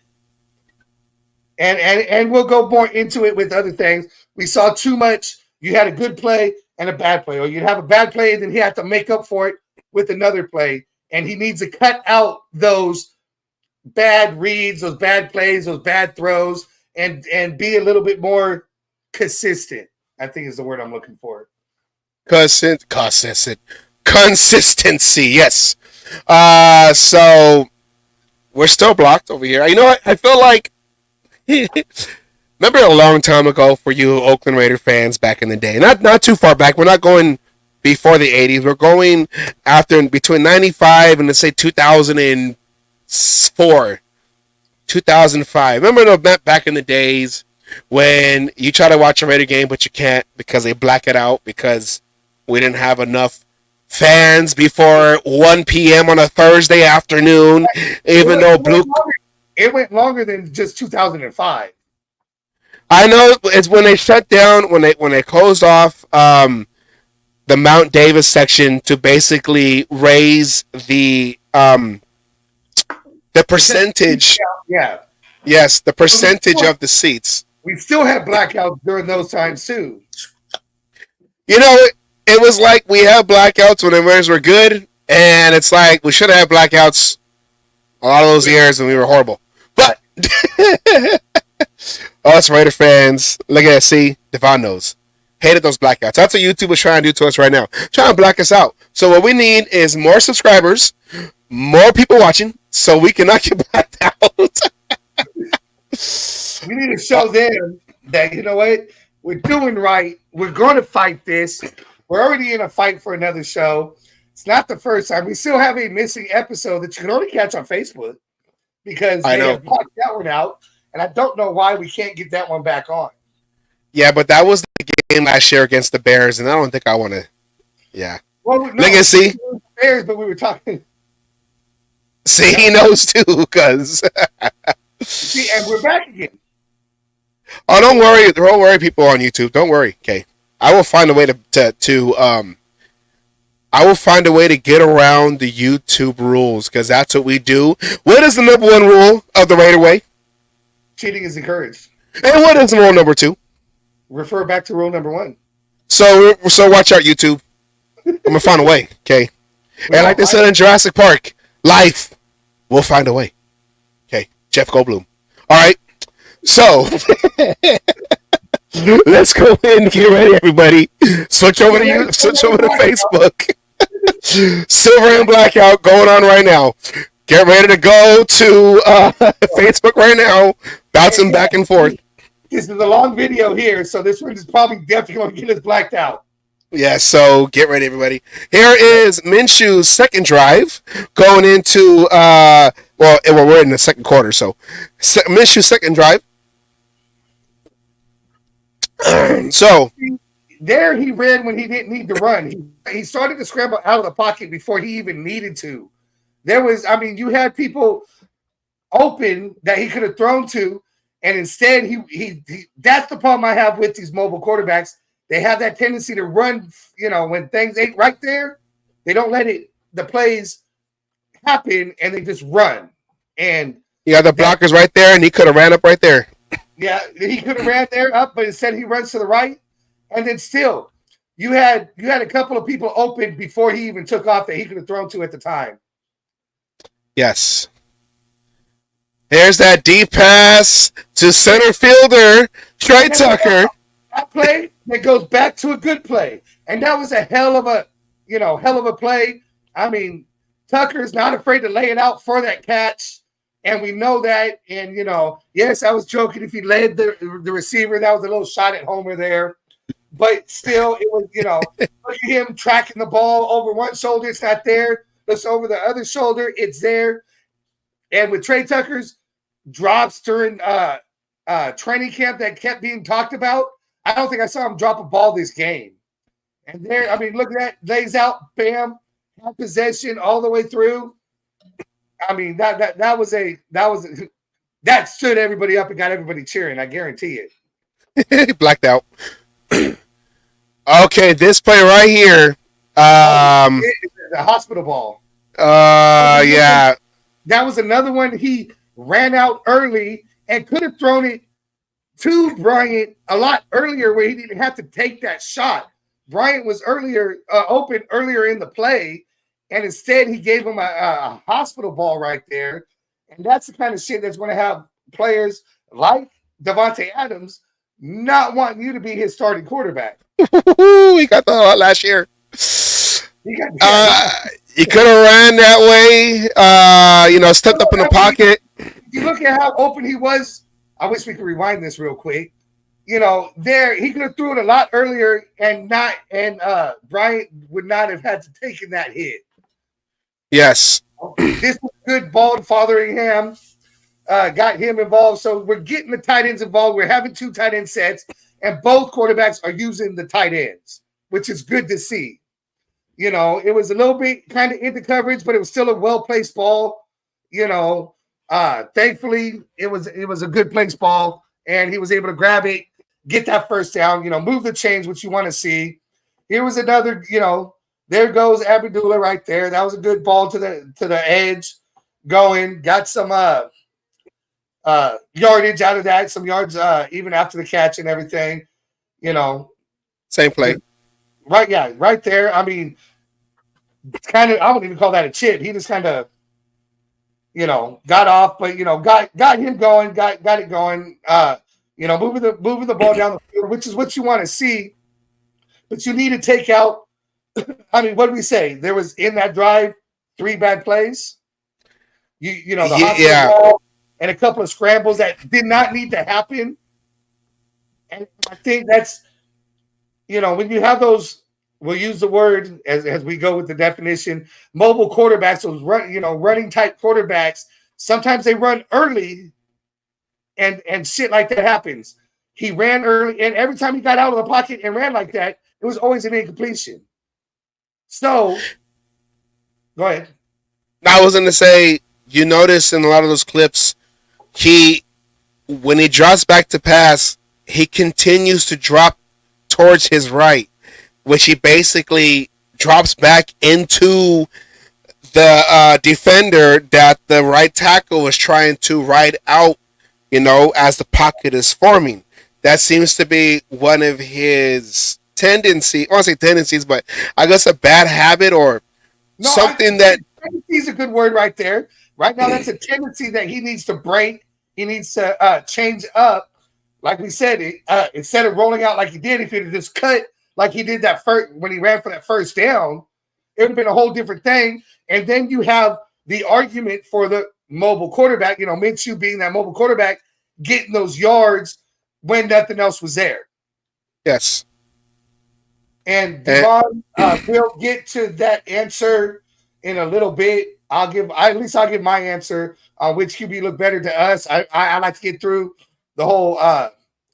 and we'll go more into it with other things. We saw too much. You had a good play and a bad play, or you'd have a bad play, and then he had to make up for it with another play. And he needs to cut out those bad reads, those bad plays, those bad throws, and be a little bit more consistent, I think is the word I'm looking for. Consistency, yes. So we're still blocked over here. You know what? I feel like remember a long time ago for you Oakland Raider fans back in the day. Not too far back. We're not going before the 80s. We're going after between 95 and let's say 2004. 2005. Remember back in the days when you try to watch a Raider game but you can't because they black it out because we didn't have enough fans before 1 p.m. on a Thursday afternoon, even though it went longer than just 2005. I know it's when they shut down, when they closed off the Mount Davis section to basically raise the percentage. Yeah. Yes, the percentage of the seats. We still had blackouts during those times too. It was like we had blackouts when the Raiders were good, and it's like we should have had blackouts a lot of those years when we were horrible. But us Raider fans, look at it, see, Devon knows. Hated those blackouts. That's what YouTube is trying to do to us right now. Trying to black us out. So what we need is more subscribers, more people watching, so we can not get blacked out. We need to show them that, what? We're doing right. We're going to fight this. We're already in a fight for another show. It's not the first time. We still have a missing episode that you can only catch on Facebook because they have blocked that one out. And I don't know why we can't get that one back on. Yeah, but that was the game last year against the Bears, and I don't think I want to. Yeah. Well, no, Legacy. Bears, but we were talking. See, he knows too, because. See, and we're back again. Oh, don't worry, people on YouTube. Don't worry. Okay, I will find a way to I will find a way to get around the YouTube rules because that's what we do. What is the number 1 rule of the Raider Way? Cheating is encouraged. And what is rule number 2? Refer back to rule number 1. So watch out, YouTube. I'm gonna find a way. Okay, and like they said in Jurassic Park, life will find a way. Okay, Jeff Goldblum. All right. So, let's go ahead and get ready, everybody. Switch over to Facebook. Silver and Blackout going on right now. Get ready to go to Facebook right now. Bouncing back and forth. This is a long video here, so this one is probably definitely going to get us blacked out. Yeah, so get ready, everybody. Here is Minshew's second drive going into, we're in the second quarter, so Minshew's second drive. So There he ran when he didn't need to run. He started to scramble out of the pocket before he even needed to. There was, I mean, you had people open that he could have thrown to, and instead he that's the problem I have with these mobile quarterbacks. They have that tendency to run, when things ain't right there, they don't let the plays happen and they just run. And you got the that blockers right there, and he could have ran up right there. yeah, he could have ran there up, but instead he runs to the right. And then still, you had a couple of people open before he even took off that he could have thrown to at the time. Yes. Here's that deep pass to center fielder Trey Tucker. That play that goes back to a good play, and that was a hell of a play. I mean, Tucker's not afraid to lay it out for that catch, and we know that. And yes, I was joking if he led the receiver. That was a little shot at Homer there, but still, it was look at him tracking the ball over one shoulder. It's not there. Looks over the other shoulder. It's there. And with Trey Tucker's drops during training camp that kept being talked about, I don't think I saw him drop a ball this game. And there, I mean, look at that, lays out, bam, had possession all the way through. I mean, that stood everybody up and got everybody cheering. I guarantee it. Blacked out. Okay, this play right here. The hospital ball. Yeah. That was another one. He ran out early and could have thrown it to Bryant a lot earlier where he didn't have to take that shot. Bryant was open earlier in the play, and instead he gave him a hospital ball right there. And that's the kind of shit that's going to have players like Davante Adams not wanting you to be his starting quarterback. He got the last year. He could have ran that way, stepped up in the pocket. You look at how open he was. I wish we could rewind this real quick. There he could have threw it a lot earlier, and Bryant would not have had to take in that hit. Yes, this was good ball to Fotheringham. Got him involved, so we're getting the tight ends involved. We're having 2 tight end sets, and both quarterbacks are using the tight ends, which is good to see. It was a little bit kind of into coverage, but it was still a well-placed ball. Thankfully, it was a good placed ball, and he was able to grab it, get that first down, move the chains, which you want to see. Here was another, there goes Abdullah right there. That was a good ball to the edge going. Got some yardage out of that, some yards even after the catch and everything. Same play. Right, yeah, right there. I mean, kind of, I wouldn't even call that a chip. He just kind of, got off, but got him going, got it going. Moving the ball down the field, which is what you want to see. But you need to take out. I mean, what did we say? There was in that drive 3 bad plays. The hospital ball and a couple of scrambles that did not need to happen. And I think that's, when you have those, we'll use the word as we go with the definition, mobile quarterbacks, those running type quarterbacks, sometimes they run early and shit like that happens. He ran early, and every time he got out of the pocket and ran like that, it was always an incompletion. So, go ahead. I was going to say, you notice in a lot of those clips, when he drops back to pass, he continues to drop towards his right, which he basically drops back into the defender that the right tackle was trying to ride out, as the pocket is forming. That seems to be one of his tendencies. I want to say tendencies, but I guess a bad habit or something that... Tendency is a good word right there. Right now, that's a tendency that he needs to break. He needs to change up. Like we said, instead of rolling out like he did, if he had just cut like he did that first when he ran for that first down, it would have been a whole different thing. And then you have the argument for the mobile quarterback, Minshew being that mobile quarterback, getting those yards when nothing else was there. Yes. And Devon, we'll get to that answer in a little bit. I'll give my answer on which QB looked better to us. I like to get through the whole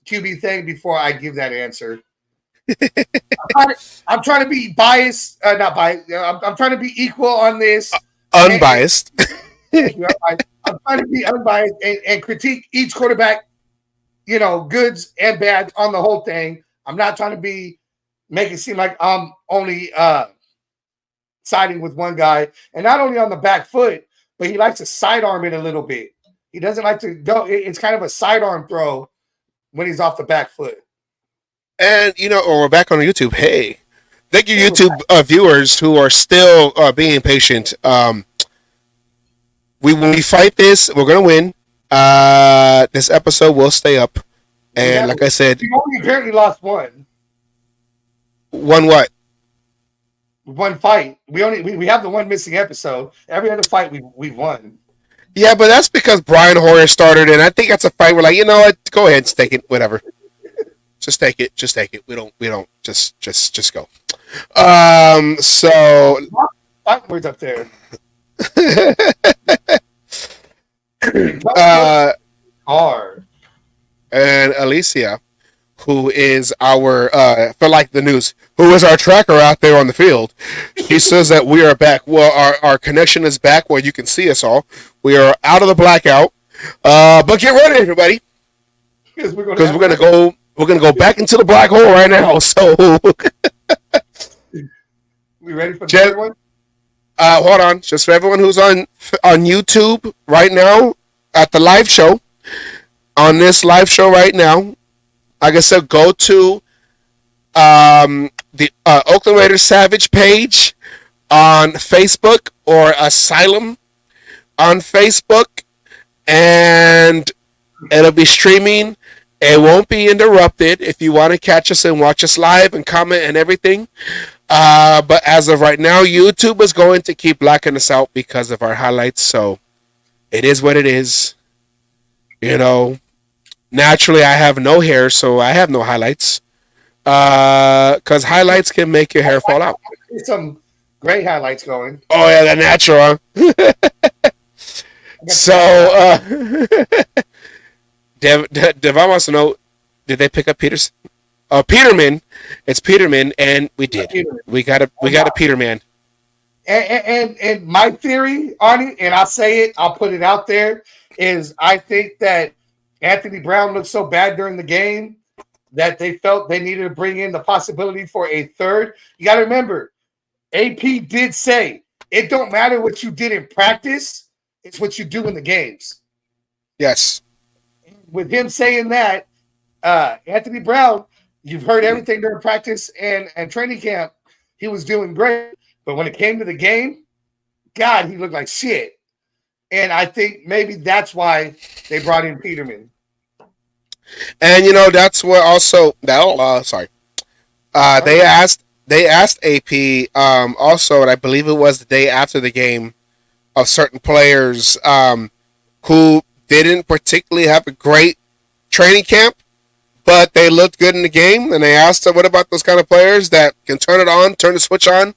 QB thing before I give that answer. I'm trying to be biased, not biased. I'm trying to be equal on this. Unbiased. I'm trying to be unbiased and critique each quarterback, goods and bads on the whole thing. I'm not trying to make it seem like I'm only siding with one guy, and not only on the back foot, but he likes to sidearm it a little bit. He doesn't like to go. It's kind of a sidearm throw when he's off the back foot. And we're back on YouTube. Hey, thank you, YouTube viewers who are still being patient. When we fight this, we're gonna win. This episode will stay up, and like I said, we only apparently lost one. One what? One fight. We have the one missing episode. Every other fight we've won. Yeah, but that's because Brian Hoyer started, and I think that's a fight. We're like, you know what? Go ahead, take it. Whatever. Just take it. Just take it. We don't. Just go. So. Words up there. Hard. And Alicia, who is our for like the news, who is our tracker out there on the field. She says that we are back. Well, our connection is back where you can see us all. We are out of the blackout. But get ready, everybody, because we're gonna go back into the black hole right now. So we ready for the third one? Hold on, just for everyone who's on YouTube right now at the live show. On this live show right now, like I said, go to the Oakland Raiders Savage page on Facebook or Asylum on Facebook, and it'll be streaming. It won't be interrupted if you want to catch us and watch us live and comment and everything. But as of right now, YouTube is going to keep blacking us out because of our highlights. So it is what it is. Naturally, I have no hair, so I have no highlights. Because highlights can make your hair fall out. Some great highlights going. Oh, yeah, the natural, huh? So, Devon wants to know, did they pick up Peterson? Peterman. It's Peterman, and we did. We got a Peterman. And my theory on it, and I'll say it, I'll put it out there, is I think that Anthony Brown looked so bad during the game that they felt they needed to bring in the possibility for a third. You got to remember, AP did say, it don't matter what you did in practice, it's what you do in the games. Yes. With him saying that, Anthony Brown, you've heard everything during practice and training camp. He was doing great. But when it came to the game, God, he looked like shit. And I think maybe that's why they brought in Peterman. And that's what also they asked AP also, and I believe it was the day after the game, of certain players who didn't particularly have a great training camp, but they looked good in the game. And they asked them, what about those kind of players that can turn the switch on,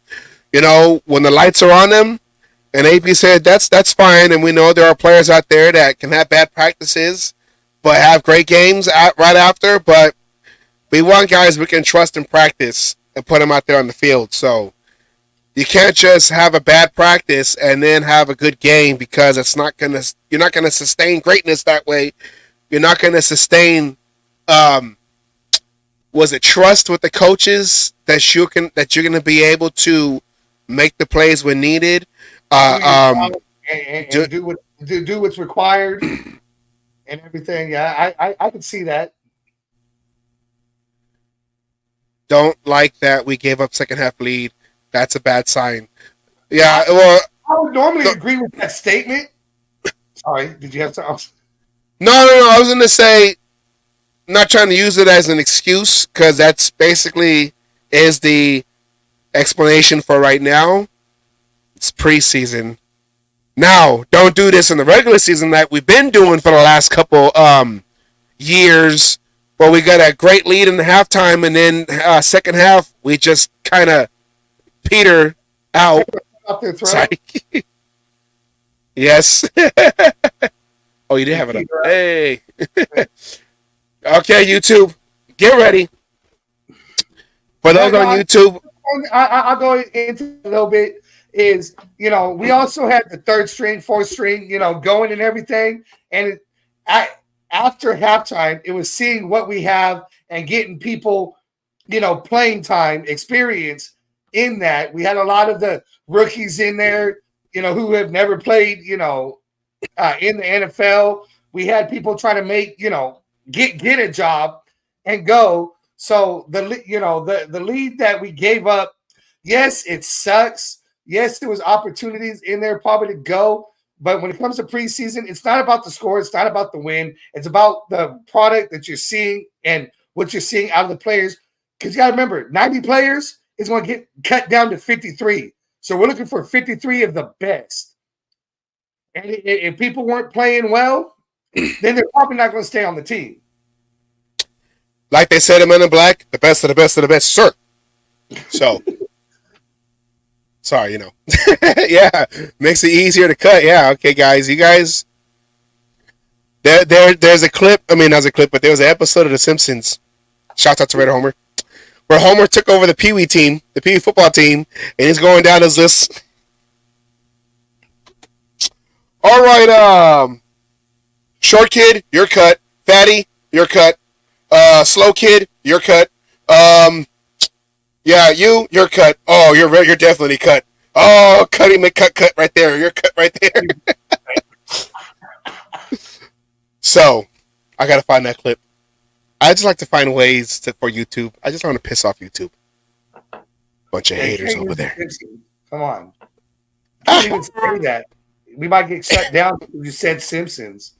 when the lights are on them? And AP said that's fine, and we know there are players out there that can have bad practices, but have great games right after. But we want guys we can trust in practice and put them out there on the field. So you can't just have a bad practice and then have a good game, because you're not gonna sustain greatness that way. You're not gonna sustain trust with the coaches that you're gonna be able to make the plays when needed. And do what's required and everything. Yeah, I can see that. Don't like that we gave up second half lead. That's a bad sign. Yeah, well, I would normally agree with that statement. Sorry, did you have something? No. I was going to say, not trying to use it as an excuse, because that's basically is the explanation for right now. It's preseason. Now, don't do this in the regular season that we've been doing for the last couple years, where we got a great lead in the halftime, and then second half we just kind of peter out. Sorry. Yes. Oh, you did have it up. Hey. Okay, YouTube, get ready. For those on YouTube, I'll go into a little bit. Is we also had the third string, fourth string, going and everything. And after halftime, it was seeing what we have and getting people, playing time experience in that. We had a lot of the rookies in there, who have never played, in the NFL. We had people trying to make, get a job and go. So the lead that we gave up, yes, it sucks. Yes, there was opportunities in there probably to go. But when it comes to preseason, it's not about the score. It's not about the win. It's about the product that you're seeing and what you're seeing out of the players. Because you got to remember, 90 players is going to get cut down to 53. So we're looking for 53 of the best. And if people weren't playing well, then they're probably not going to stay on the team. like they said in Men in Black, the best of the best of the best, sir. So, sorry, yeah, makes it easier to cut. Yeah, okay, guys, you guys. There's a clip. I mean, not a clip, but there was an episode of The Simpsons. Shout out to Red Homer, where Homer took over the Pee Wee team, the Pee Wee football team, and he's going down his list. All right, short kid, you're cut. Fatty, you're cut. Slow kid, you're cut. Yeah, you're cut. Oh, you're definitely cut. Oh, cutting cut right there. You're cut right there. So, I gotta find that clip. I just like to find ways for YouTube. I just want to piss off YouTube. Bunch of haters over there. Come on. I can't even say that. We might get shut down because you said Simpsons.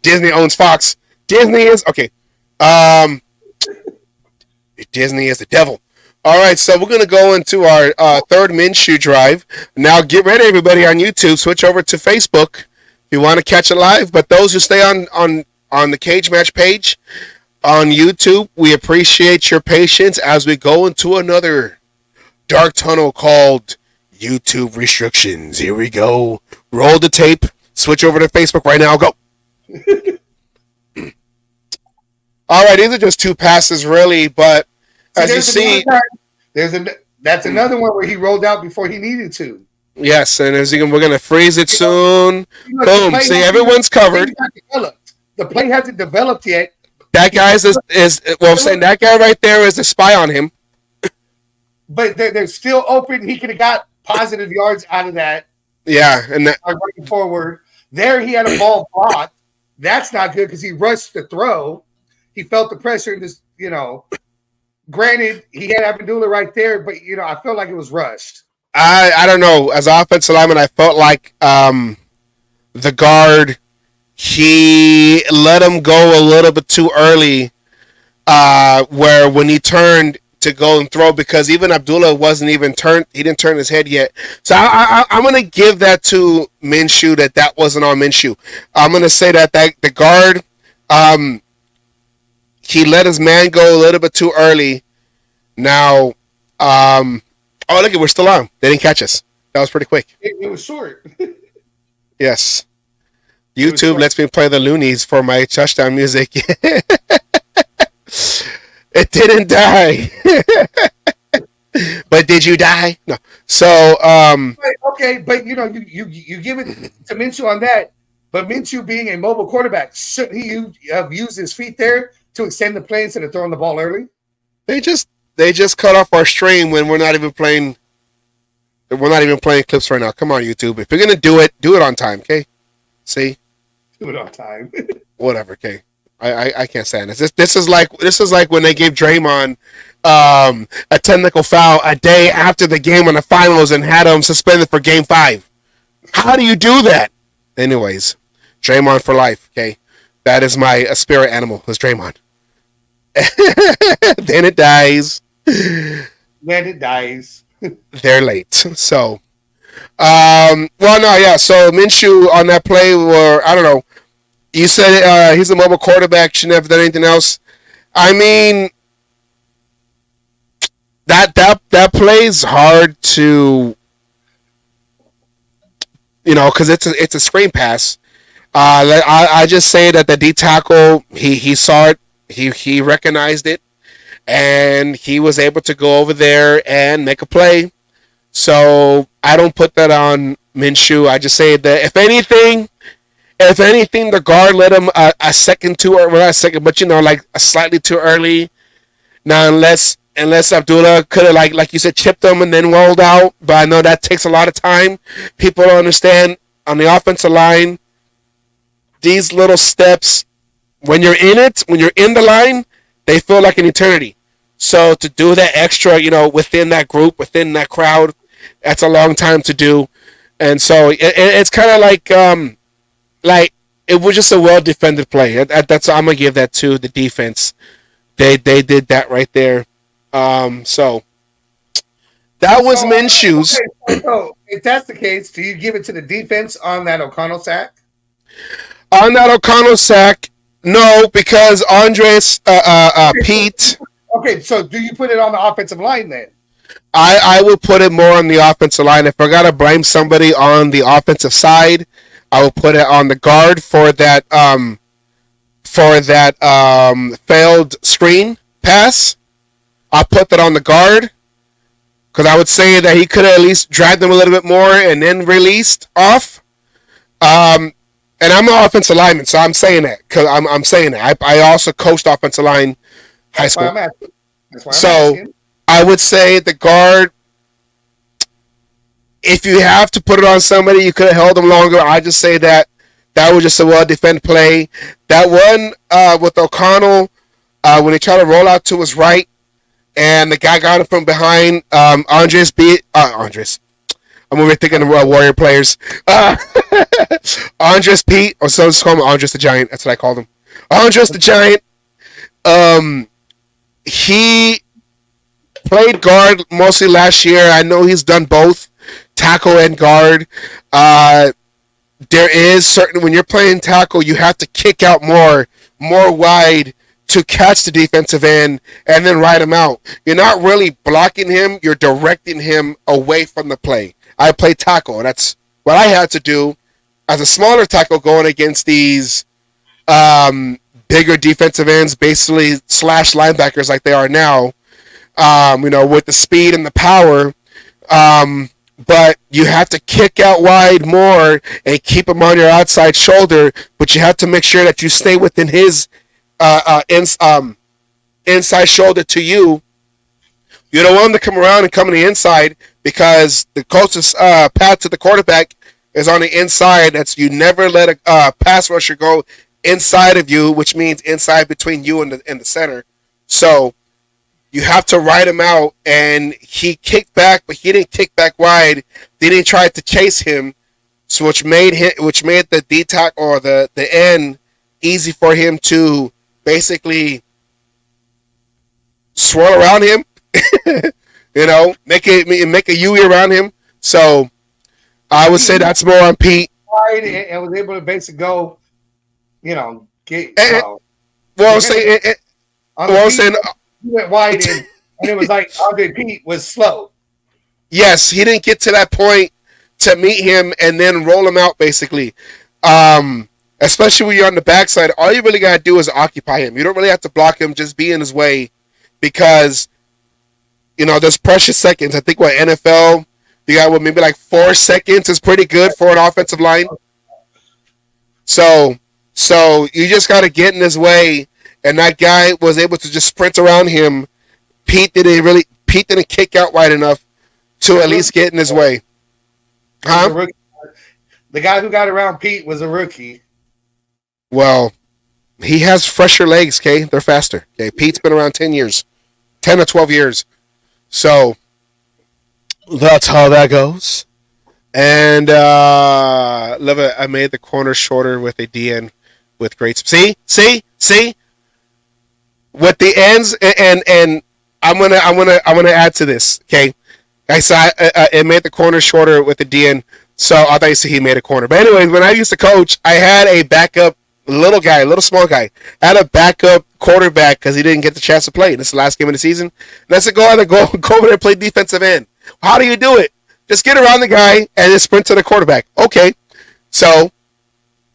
Disney owns Fox. Disney is okay. Disney is the devil. All right, so we're gonna go into our third Minshew drive. Now, get ready, everybody on YouTube. Switch over to Facebook if you want to catch it live. But those who stay on the Cage Match page on YouTube, we appreciate your patience as we go into another dark tunnel called YouTube restrictions. Here we go. Roll the tape. Switch over to Facebook right now. Go. All right, these are just two passes, really, but as you see, that's another one where he rolled out before he needed to. Yes, and we're going to freeze it soon. Boom. See, everyone's covered. The play hasn't developed yet. That guy I'm saying that guy right there is the spy on him. But they're still open. He could have got positive yards out of that. Yeah, and that running forward. There he had a ball blocked. That's not good because he rushed the throw. He felt the pressure and just, granted, he had Abdullah right there, but, I felt like it was rushed. I don't know. As an offensive lineman, I felt like the guard, he let him go a little bit too early where when he turned to go and throw, because even Abdullah wasn't even turned. He didn't turn his head yet. So I'm going to give that to Minshew, that wasn't on Minshew. I'm going to say that the guard, he let his man go a little bit too early. Now, oh, look, we're still on. They didn't catch us. That was pretty quick. It was short. Yes. YouTube lets me play the Loonies for my touchdown music. It didn't die. But did you die? No. So, okay, but you give it to Minshew on that. But Minshew being a mobile quarterback, shouldn't he have used his feet there to extend the play instead of throwing the ball early? They just cut off our stream when we're not even playing. We're not even playing clips right now. Come on, YouTube. If you're gonna do it on time, okay? See? Do it on time. Whatever, okay. I can't stand this. This is like when they gave Draymond a technical foul a day after the game on the finals and had him suspended for Game 5. How do you do that? Anyways, Draymond for life, okay? That is my spirit animal, is Draymond. Then it dies. Then it dies. They're late. So, well, no, yeah. So Minshew on that play, where I don't know. You said he's a mobile quarterback. Should never done anything else. I mean, that play's hard to, because it's a screen pass, I just say that the D tackle, he saw it, he recognized it, and he was able to go over there and make a play. So I don't put that on Minshew. I just say that if anything, the guard let him a second too, or well, not a second, but like a slightly too early. Now, unless Abdullah could have like you said chipped him and then rolled out, but I know that takes a lot of time. People don't understand on the offensive line. These little steps, when you're in it, when you're in the line, they feel like an eternity. So to do that extra, within that group, within that crowd, that's a long time to do. And so it's kind of like it was just a well defended play. That's I'm gonna give that to the defense. They did that right there. So that was Minshew's. Okay, so if that's the case, do you give it to the defense on that O'Connell sack? On that O'Connell sack, no, because Andres Pete. Okay, so do you put it on the offensive line then? I would put it more on the offensive line. If I gotta blame somebody on the offensive side, I will put it on the guard for that failed screen pass. I'll put that on the guard because I would say that he could have at least dragged them a little bit more and then released off. And I'm an offensive lineman, so I'm saying that because I'm saying that I also coached offensive line high school. That's why I'm so asking. I would say the guard. If you have to put it on somebody, you could have held them longer. I just say that was just a well-defended play. That one with O'Connell, when he tried to roll out to his right, and the guy got him from behind, Andres beat Andres. I'm over here thinking of Warrior players. Andres Pete, or so just call him Andres the Giant. That's what I called him. Andres the Giant. He played guard mostly last year. I know he's done both. Tackle and guard. There is certain when you're playing tackle, you have to kick out more wide to catch the defensive end and then ride him out. You're not really blocking him, you're directing him away from the play. I play tackle, and that's what I had to do as a smaller tackle going against these bigger defensive ends, basically slash linebackers like they are now, with the speed and the power. But you have to kick out wide more and keep him on your outside shoulder. But you have to make sure that you stay within his inside shoulder to you. You don't want him to come around and come on the inside because the closest path to the quarterback is on the inside. That's you never let a pass rusher go inside of you, which means inside between you and the center. So you have to ride him out, and he kicked back, but he didn't kick back wide. Then he tried to chase him, so which made the D-tack or the end easy for him to basically swirl around him, make a U around him. So I would say that's more on Pete. Wide and was able to basically go, get. He went wide and it was like Andre Pete was slow. Yes, he didn't get to that point to meet him and then roll him out, basically. Especially when you're on the backside, all you really got to do is occupy him. You don't really have to block him, just be in his way because, there's precious seconds. I think NFL, you got maybe like 4 seconds is pretty good for an offensive line. So you just got to get in his way. And that guy was able to just sprint around him. Pete didn't kick out wide enough to at least get in his way. Huh? The guy who got around Pete was a rookie. Well, he has fresher legs, okay? They're faster. Okay, Pete's been around 10 years. 10 or 12 years. So that's how that goes. And love it. I made the corner shorter with a DN with great see? With the ends, and I'm gonna add to this. Okay, I said it made the corner shorter with the DN, so I thought you said he made a corner. But anyways, when I used to coach, I had a backup little small guy. I had a backup quarterback because he didn't get the chance to play. This is the last game of the season. And I said, go over there and play defensive end. How do you do it? Just get around the guy and just sprint to the quarterback. Okay, so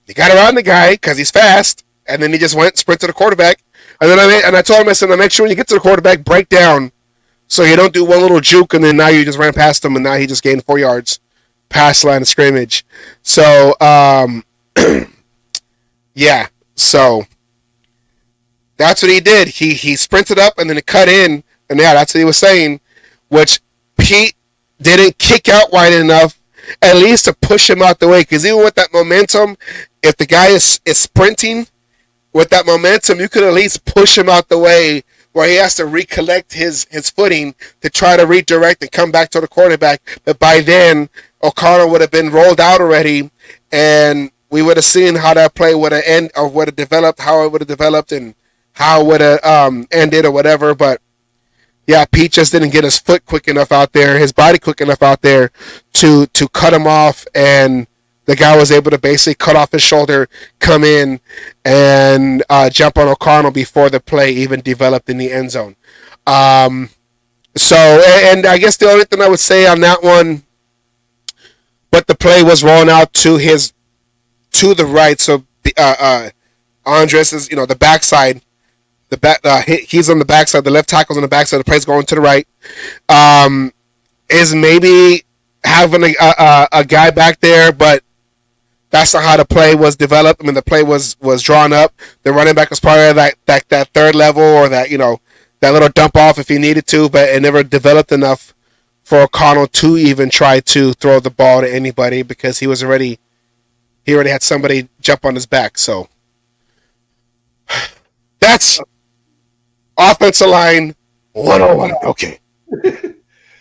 He got around the guy because he's fast, and then he just went sprint to the quarterback. And then I told him, I said, make sure when you get to the quarterback, break down so you don't do one little juke, and then now you just ran past him, and now he just gained 4 yards past line of scrimmage. So, yeah. So that's what he did. He sprinted up and then it cut in, and yeah, that's what he was saying, which Pete didn't kick out wide enough, at least to push him out the way. Because even with that momentum, if the guy is sprinting with that momentum, you could at least push him out the way where he has to recollect his footing to try to redirect and come back to the quarterback. But by then, O'Connell would have been rolled out already, and we would have seen how that play would have developed, how it would have developed, and how it would have ended or whatever. But yeah, Pete just didn't get his foot quick enough out there, his body quick enough out there to cut him off, and the guy was able to basically cut off his shoulder, come in, and jump on O'Connell before the play even developed in the end zone. So, and I guess the only thing I would say on that one, but the play was rolling out to the right, so Andres is, the backside. He's on the backside. The left tackle's on the backside. The play's going to the right. Is maybe having a guy back there, but that's not how the play was developed. I mean, the play was drawn up. The running back was part of that third level, or that that little dump off if he needed to, but it never developed enough for O'Connell to even try to throw the ball to anybody, because he already had somebody jump on his back. So that's offensive line 101. Okay.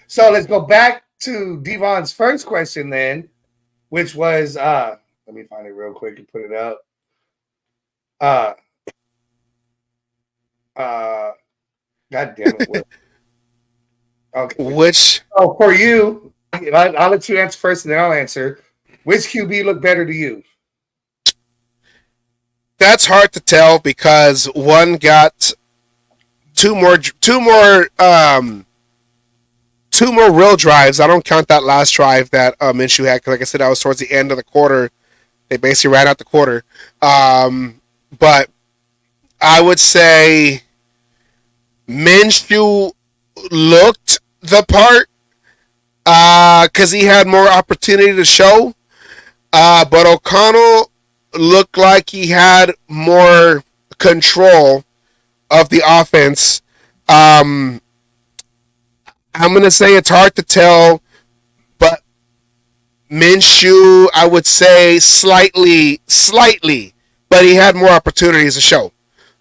So let's go back to Devon's first question then, which was let me find it real quick and put it up. God damn it. Okay. For you, I'll let you answer first and then I'll answer. Which QB looked better to you? That's hard to tell because one got two more real drives. I don't count that last drive that Minshew had, because like I said, that was towards the end of the quarter. They basically ran out the quarter. But I would say Minshew looked the part because he had more opportunity to show. But O'Connell looked like he had more control of the offense. I'm going to say it's hard to tell, but Minshew, I would say slightly, but he had more opportunities to show.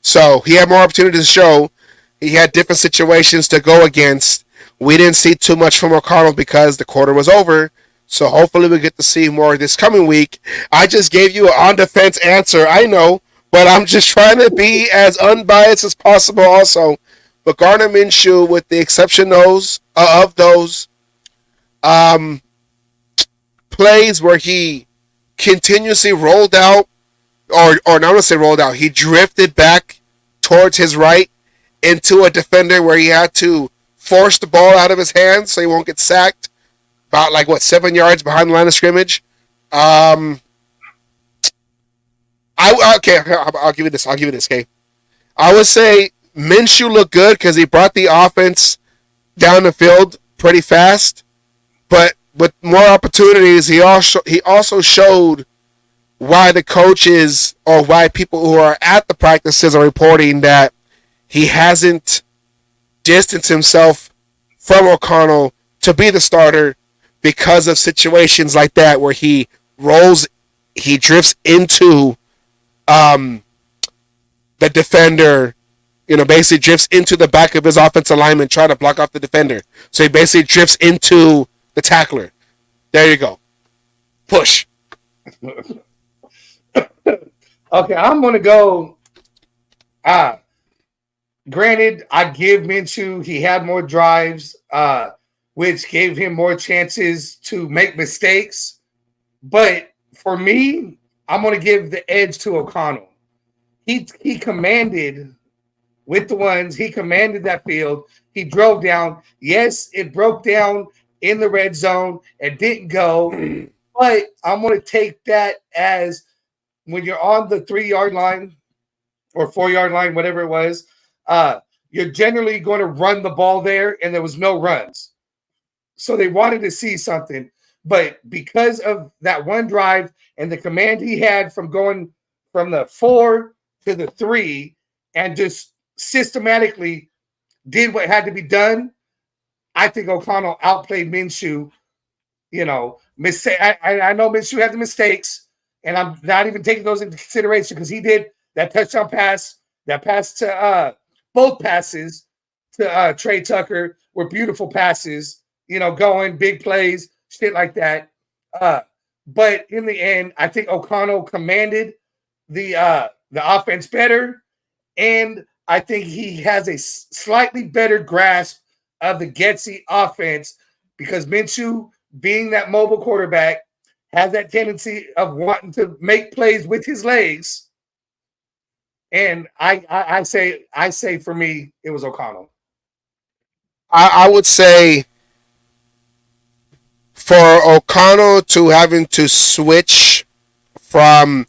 So he had more opportunities to show. He had different situations to go against. We didn't see too much from O'Connell because the quarter was over. So hopefully we get to see more this coming week. I just gave you an on-defense answer, I know, but I'm just trying to be as unbiased as possible also. But Gardner Minshew, with the exception of those plays where he continuously rolled out, or not going to say rolled out, he drifted back towards his right into a defender where he had to force the ball out of his hands so he won't get sacked. About 7 yards behind the line of scrimmage. I'll give you this. Okay. I would say Minshew looked good because he brought the offense down the field pretty fast, but with more opportunities, he also showed why the coaches or why people who are at the practices are reporting that he hasn't distanced himself from O'Connell to be the starter, because of situations like that where he drifts into the defender, basically drifts into the back of his offensive lineman trying to block off the defender. So he basically drifts into the tackler. There you go. Push. Okay, I'm going to go. Granted, I give Minshew, he had more drives, which gave him more chances to make mistakes. But for me, I'm going to give the edge to O'Connell. He commanded with the ones. He commanded that field. He drove down. Yes, it broke down in the red zone and didn't go. But I'm going to take that as when you're on the 3-yard line or 4-yard line, whatever it was, you're generally going to run the ball there, and there was no runs. So they wanted to see something. But because of that one drive and the command he had from going from the 4 to the 3 and just systematically did what had to be done, I think O'Connell outplayed Minshew. You know, I know Minshew had the mistakes, and I'm not even taking those into consideration because he did that touchdown pass, that pass to both passes to Trey Tucker were beautiful passes, you know, going big plays, shit like that. But in the end, I think O'Connell commanded the offense better, and I think he has a slightly better grasp of the Getsy offense because Minshew, being that mobile quarterback, has that tendency of wanting to make plays with his legs. And I say for me, it was O'Connell. I would say for O'Connell to having to switch from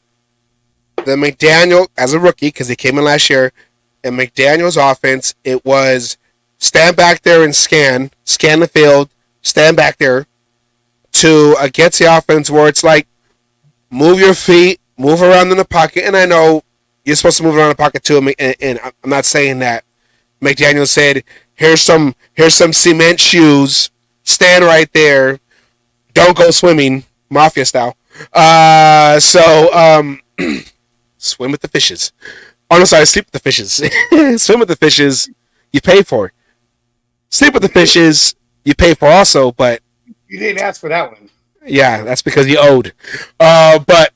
the McDaniel as a rookie because he came in last year, and McDaniel's offense, it was stand back there and scan the field, stand back there, to against the offense where it's like move your feet, move around in the pocket. And I know you're supposed to move around the pocket too, and I'm not saying that. McDaniel said, here's some cement shoes, stand right there, don't go swimming, mafia style. Swim with the fishes. Oh, no, sorry, sleep with the fishes. Swim with the fishes, you pay for. Sleep with the fishes, you pay for also, but you didn't ask for that one. Yeah, that's because you owed. But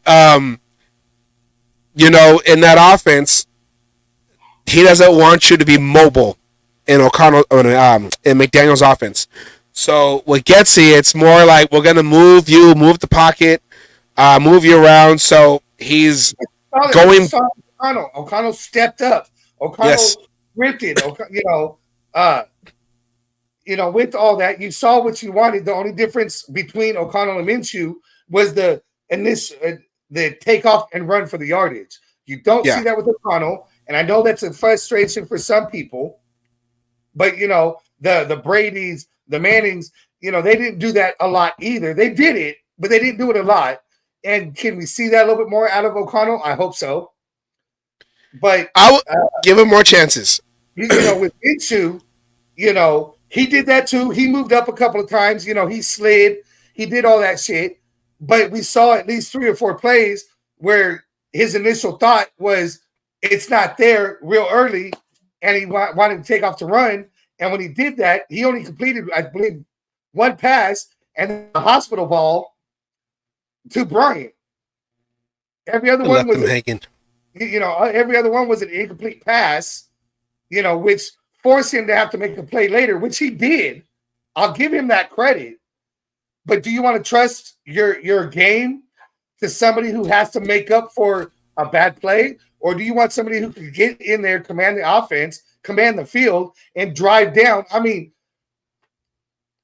you know, in that offense, he doesn't want you to be mobile in O'Connell in McDaniel's offense. So with Getsy, it's more like we're gonna move the pocket, move you around. So he's going. O'Connell stepped up. O'Connell drifted. You know, with all that, you saw what you wanted. The only difference between O'Connell and Minshew was the takeoff and run for the yardage. You don't see that with O'Connell, and I know that's a frustration for some people. But you know, the Bradys, the Mannings, you know, they didn't do that a lot either. They did it, but they didn't do it a lot. And can we see that a little bit more out of O'Connell? I hope so. But I would give him more chances. You know, with Minshew, you know, he did that too. He moved up a couple of times. You know, he slid. He did all that shit. But we saw at least 3 or 4 plays where his initial thought was it's not there real early, and he wanted to take off to run. And when he did that, he only completed, I believe, 1 pass and the hospital ball to Bryant. Every other one was hanging. You know, every other one was an incomplete pass, you know, which forced him to have to make a play later, which he did. I'll give him that credit. But do you want to trust your game to somebody who has to make up for a bad play? Or do you want somebody who can get in there, command the offense, command the field, and drive down? I mean,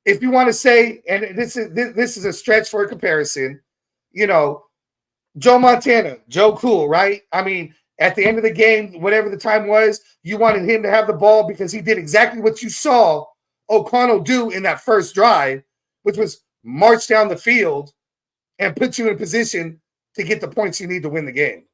if you want to say, and this is a stretch for a comparison, you know, Joe Montana, Joe Cool, right? I mean, at the end of the game, whatever the time was, you wanted him to have the ball because he did exactly what you saw O'Connell do in that first drive, which was march down the field and put you in a position to get the points you need to win the game.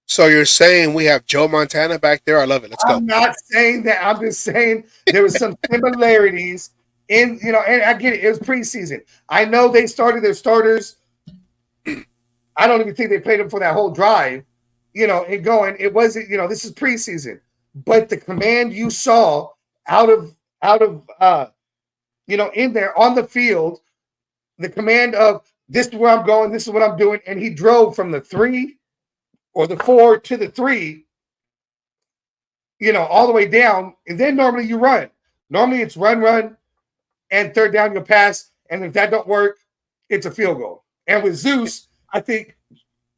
So you're saying we have Joe Montana back there? I love it. Let's go. I'm not saying that. I'm just saying there was some similarities in, you know, and I get it. It was preseason. I know they started their starters. I don't even think they played them for that whole drive, you know, and going. It wasn't, you know, this is preseason. But the command you saw out of you know, in there on the field, the command of this is where I'm going, this is what I'm doing, and he drove from the 3 or the 4 to the 3, you know, all the way down. And then normally you run. Normally it's run, and third down you'll pass. And if that don't work, it's a field goal. And with Zeus, I think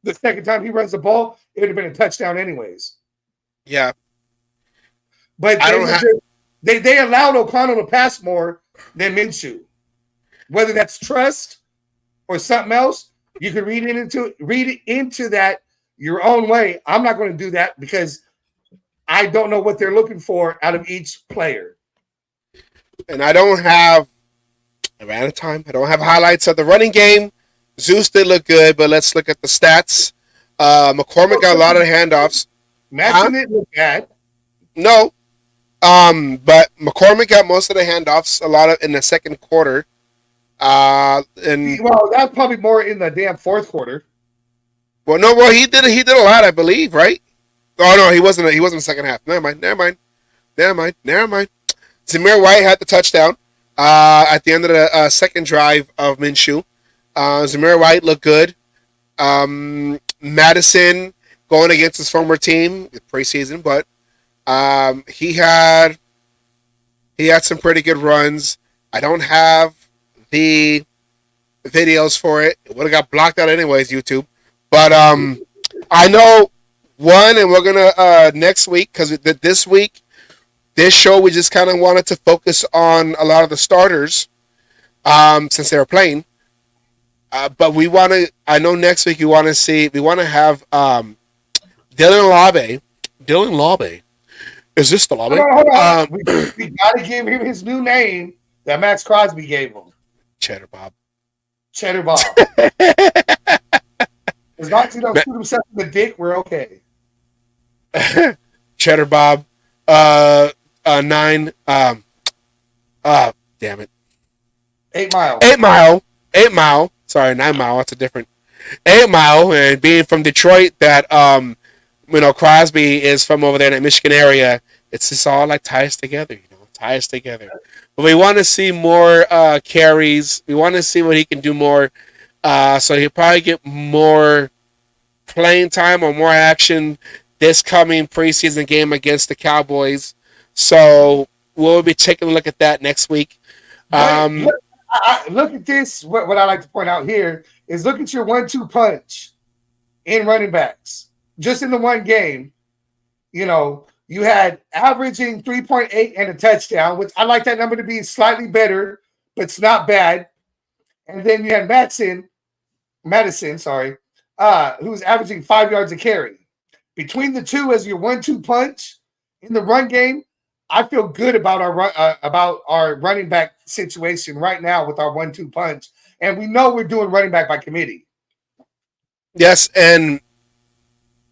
the second time he runs the ball, it would have been a touchdown anyways. Yeah. But they allowed O'Connell to pass more than Minshew. Whether that's trust or something else, You can read it into that your own way. I'm not going to do that because I don't know what they're looking for out of each player. And I ran out of time. I don't have highlights of the running game. Zeus did look good, but let's look at the stats. McCormick got a lot of handoffs. Matching it look bad. No. But McCormick got most of the handoffs, a lot of in the second quarter. And that's probably more in the damn fourth quarter. Well, he did a lot, I believe, right? Oh no, he wasn't in the second half. Never mind. Zamir White had the touchdown at the end of the second drive of Minshew. Zamir White looked good. Madison going against his former team preseason, but he had some pretty good runs. I don't have the videos for it. It would have got blocked out anyways, YouTube. But I know one, and we're gonna next week, because this week, this show, we just kind of wanted to focus on a lot of the starters since they were playing. But we want to. I know next week we want to have Dylan Labe. Is this the Labe? Hold on. We got to give him his new name that Max Crosby gave him. Cheddar Bob. As long as he don't shoot himself in the dick, we're okay. Cheddar Bob. 9. Damn it. 8 Mile. 8 Mile. Sorry, 9 Mile. That's a different 8 Mile. And being from Detroit, that Crosby is from over there in that Michigan area. It's just all like ties together. But we want to see more carries. We want to see what he can do more. So he'll probably get more playing time or more action this coming preseason game against the Cowboys. So we'll be taking a look at that next week. Look at this. What I like to point out here is look at your 1-2 punch in running backs. Just in the one game, you had averaging 3.8 and a touchdown, which I like that number to be slightly better, but it's not bad. And then you had Madison, who's averaging 5 yards a carry. Between the two as your 1-2 punch in the run game, I feel good about our running back situation right now with our 1-2 punch. And we know we're doing running back by committee. Yes, and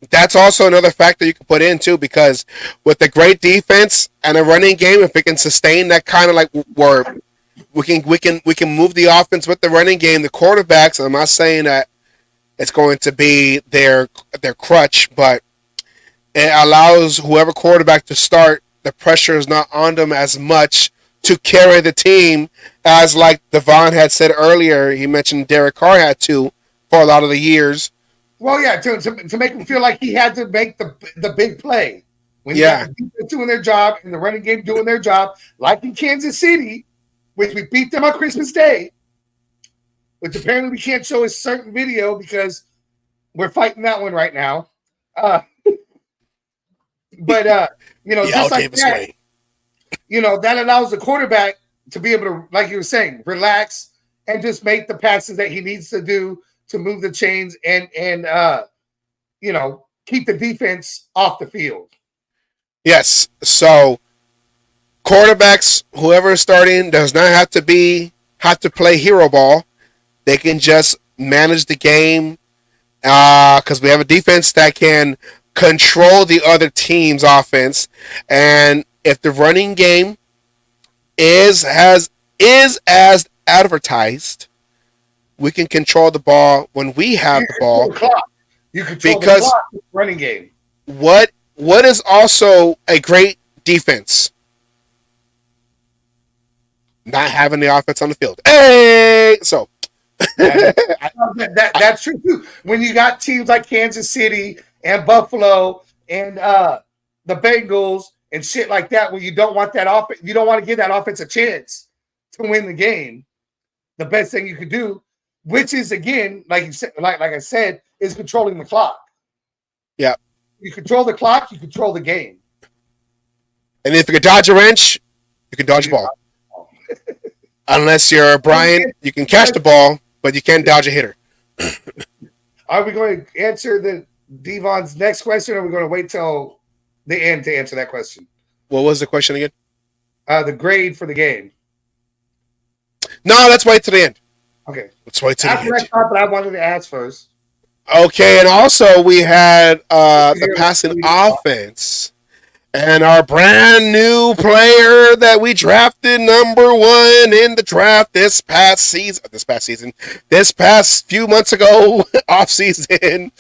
that's also another factor you can put in too, because with the great defense and a running game, if we can sustain that kind of like where we can move the offense with the running game, the quarterbacks. I'm not saying that it's going to be their crutch, but it allows whoever quarterback to start. The pressure is not on them as much to carry the team as, like Devon had said earlier. He mentioned Derek Carr had to for a lot of the years. Well, yeah, to make him feel like he had to make the big play. When you got the defense doing their job and the running game doing their job, like in Kansas City, which we beat them on Christmas Day, which apparently we can't show a certain video because we're fighting that one right now. But just like that, that allows the quarterback to be able to, like you were saying, relax and just make the passes that he needs to do to move the chains and keep the defense off the field. Yes. So quarterbacks, whoever is starting, does not have to play hero ball. They can just manage the game because we have a defense that can control the other team's offense. And if the running game is as advertised, we can control the ball when we have the ball. You control the clock with the running game. What is also a great defense? Not having the offense on the field. Hey, so that's true too. When you got teams like Kansas City and Buffalo and the Bengals and shit like that, where you don't want that offense, you don't want to give that offense a chance to win the game. The best thing you could do, which is again, like you said, like I said, is controlling the clock. Yeah, you control the clock, you control the game. And if you can dodge a wrench, you can dodge a ball. Unless you're Brian, you can catch the ball, but you can't dodge a hitter. Are we going to answer Devon's next question, or are we going to wait till the end to answer that question? What was the question again? The grade for the game. No, let's wait to the end. Okay. Let's wait to the After that end. thought, but I wanted to ask first. Okay, and also we had the passing offense. And our brand new player that we drafted number 1 in the draft this past few months ago, off season,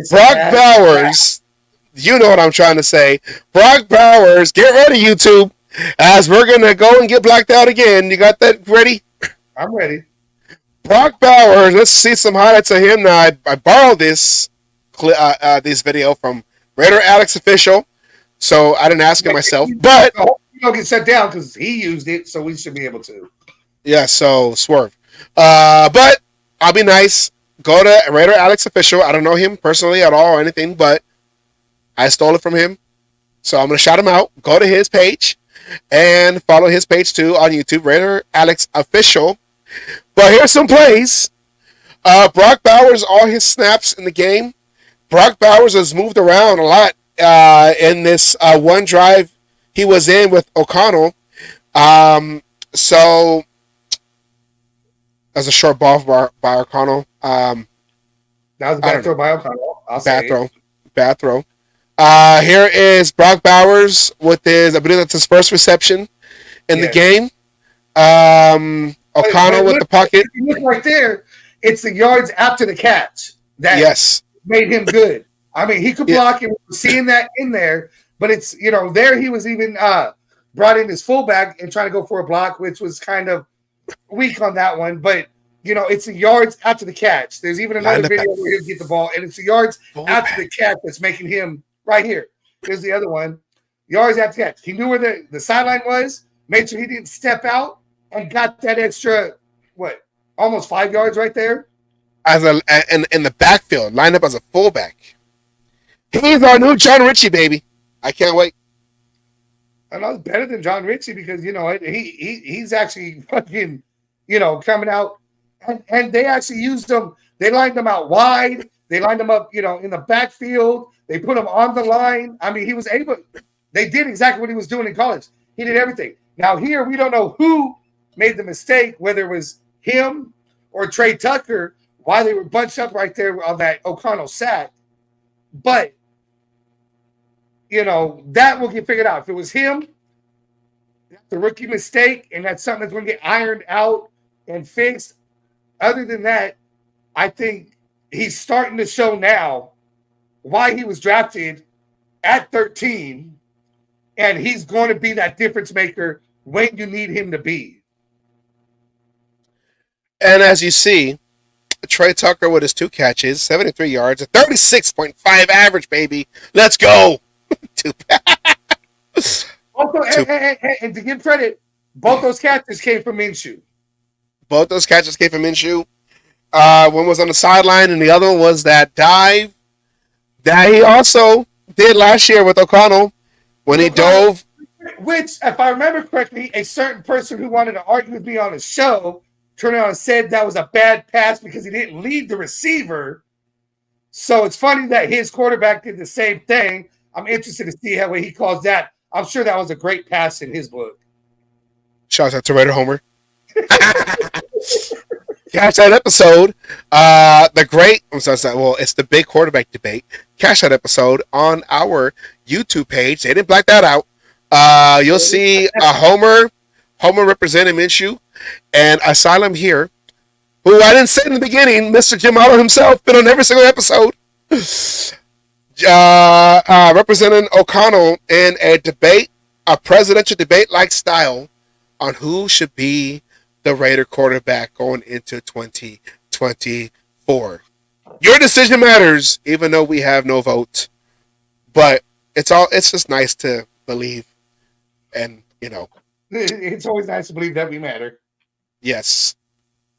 Brock Bowers. You know what I'm trying to say. Brock Bowers, get ready, YouTube, as we're going to go and get blacked out again. You got that ready? I'm ready. Brock Bowers, let's see some highlights of him. Now, I borrowed this video from Raider Alex Official. So I didn't ask it myself, but you don't get shut down because he used it, so we should be able to. Yeah, so swerve. But I'll be nice. Go to Raider Alex Official. I don't know him personally at all or anything, but I stole it from him. So I'm gonna shout him out. Go to his page and follow his page too on YouTube, Raider Alex Official. But here's some plays. Brock Bowers, all his snaps in the game. Brock Bowers has moved around a lot. In this one drive he was in with O'Connell. So that's a short ball by O'Connell. That was a bad throw by O'Connell. Bad throw. Here is Brock Bowers with I believe that's his first reception in the game. O'Connell with the pocket. If you look right there, it's the yards after the catch that made him good. I mean, he could block it. We're seeing that in there, but it's, there he was even brought in his fullback and trying to go for a block, which was kind of weak on that one. But, it's the yards after the catch. There's even another video where he'll get the ball, and it's the yards after the catch that's making him right here. Here's the other one. Yards after the catch. He knew where the sideline was, made sure he didn't step out, and got that extra, almost 5 yards right there? In the backfield, lined up as a fullback. He's our new John Ritchie, baby. I can't wait. I know it's better than John Ritchie because, he's actually fucking, coming out. And they actually used him. They lined him out wide. They lined him up, in the backfield. They put him on the line. I mean, he was able. They did exactly what he was doing in college. He did everything. Now here, we don't know who made the mistake, whether it was him or Trey Tucker, why they were bunched up right there on that O'Connell sack. But that will get figured out. If it was him, the rookie mistake, and that's something that's going to get ironed out and fixed. Other than that, I think he's starting to show now why he was drafted at 13, and he's going to be that difference maker when you need him to be. And as you see, Trey Tucker with his 2 catches, 73 yards, a 36.5 average, baby. Let's go. Also, and to give credit, both those catches came from Minshew. One was on the sideline, and the other one was that dive that he also did last year with O'Connell when he dove. Which, if I remember correctly, a certain person who wanted to argue with me on the show turned around and said that was a bad pass because he didn't lead the receiver. So it's funny that his quarterback did the same thing. I'm interested to see how he calls that. I'm sure that was a great pass in his book. Shout out to Raider Homer. Catch that episode. It's the big quarterback debate. Catch that episode on our YouTube page. They didn't black that out. You'll see a Homer representing Minshew, and Asylum here, who I didn't say in the beginning, Mr. Jim Aller himself, been on every single episode. Representing O'Connell in a debate, a presidential debate-like style on who should be the Raider quarterback going into 2024. Your decision matters, even though we have no vote. But it's just nice to believe, and it's always nice to believe that we matter. Yes.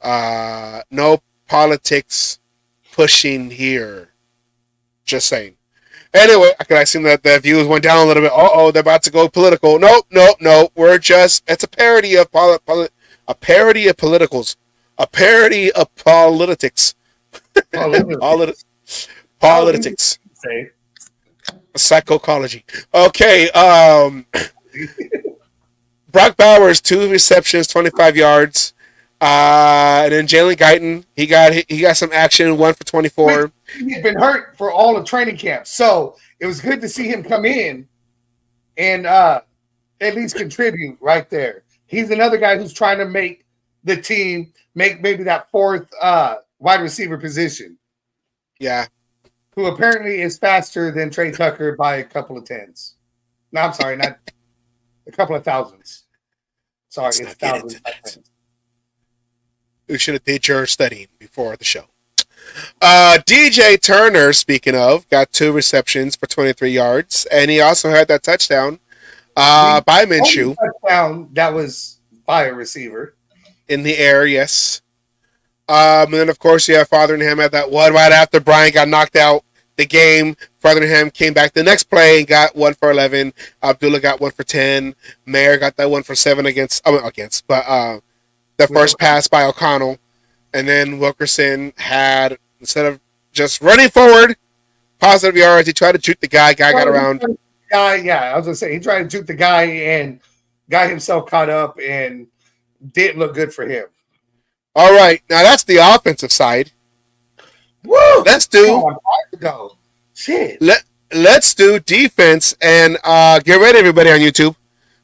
No politics pushing here. Just saying. Anyway, I seen that the views went down a little bit. They're about to go political. No. It's a parody of a parody of politicals. A parody of politics. Polit- How do you Politics. say? Psychology. Okay. Brock Bowers, 2 receptions, 25 yards. And then Jalen Guyton, he got some action, 1 for 24. He's been hurt for all of training camp, so it was good to see him come in and at least contribute right there. He's another guy who's trying to make the team make maybe that fourth wide receiver position. Yeah. Who apparently is faster than Trey Tucker by a couple of tens. No, I'm sorry, not a couple of thousands. Sorry, it's thousands. We should have did your studying before the show. DJ Turner, speaking of, got 2 receptions for 23 yards, and he also had that touchdown by Minshew. Touchdown that was by a receiver. In the air, yes. And then, of course, you have Fotheringham had that one right after Brian got knocked out the game. Fotheringham came back the next play and got 1 for 11. Abdullah got 1 for 10. Mayer got that 1 for 7 the first pass by O'Connell. And then Wilkerson had, instead of just running forward, positive yards, he tried to juke the guy. Guy got around. I was going to say, he tried to juke the guy and got himself caught up and didn't look good for him. All right, now that's the offensive side. Woo! Let's do Let's do defense and get ready, everybody on YouTube.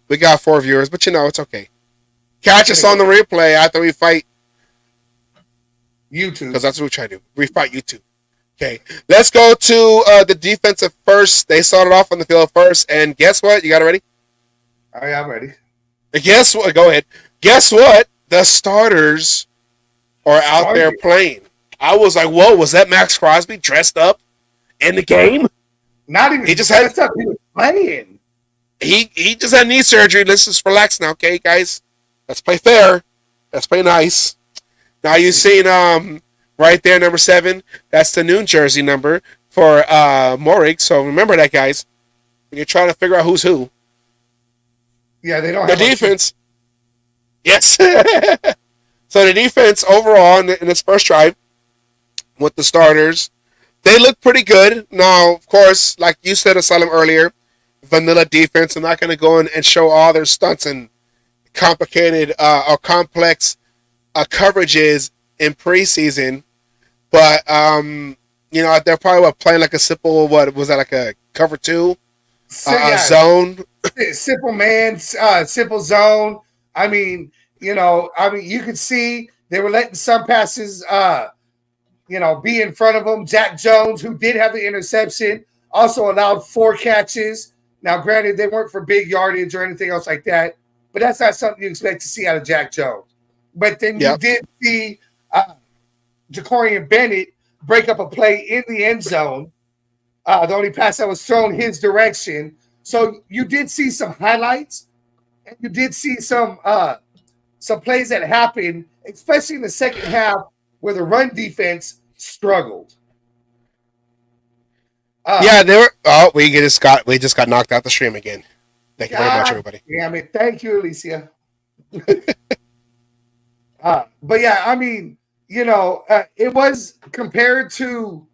We got 4 viewers, but it's okay. Catch us on the replay after we fight YouTube, because that's what we try to do. We fight YouTube. Okay, let's go to the defensive first. They started off on the field first, and guess what? You got it ready? Oh yeah, I'm ready. And guess what? Go ahead. Guess what? The starters are out there playing. I was like, whoa, was that Max Crosby dressed up in the game? Not even. He just dressed up. He was playing. He just had knee surgery. Let's just relax now, okay, guys? Let's play fair. Let's play nice. Now you seen right there, number 7. That's the noon jersey number for Morig. So remember that, guys. When you're trying to figure out who's who. Yeah, they don't have the defense. Yes. So the defense overall in its first drive with the starters, they look pretty good. Now, of course, like you said, Asylum, earlier, vanilla defense. I'm not going to go in and show all their stunts and complicated or complex coverages in preseason. But, they're probably playing like a simple, what was that, like a cover 2 zone? Simple man, simple zone. I mean, you could see they were letting some passes, be in front of them. Jack Jones, who did have the interception, also allowed 4 catches. Now, granted, they weren't for big yardage or anything else like that, but that's not something you expect to see out of Jack Jones. But then you did see Jacorian Bennett break up a play in the end zone. The only pass that was thrown his direction. So you did see some highlights, and you did see some plays that happened, especially in the second half, where the run defense struggled. They were. Oh, we just got knocked out the stream again. Thank you very much, everybody. Damn it! Thank you, Alicia. But yeah, I mean, it was compared to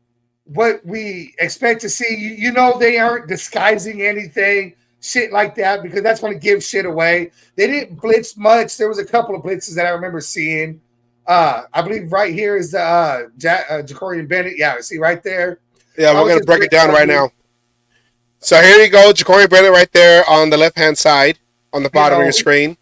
what we expect to see. They aren't disguising anything, shit like that, because that's going to give shit away. They didn't blitz much. There was a couple of blitzes that I remember seeing. I believe right here is the Jacorian Bennett. Yeah, see right there. Yeah, we're going to break it down right now. So here you go, Jacorian Bennett right there on the left-hand side on the bottom of your screen.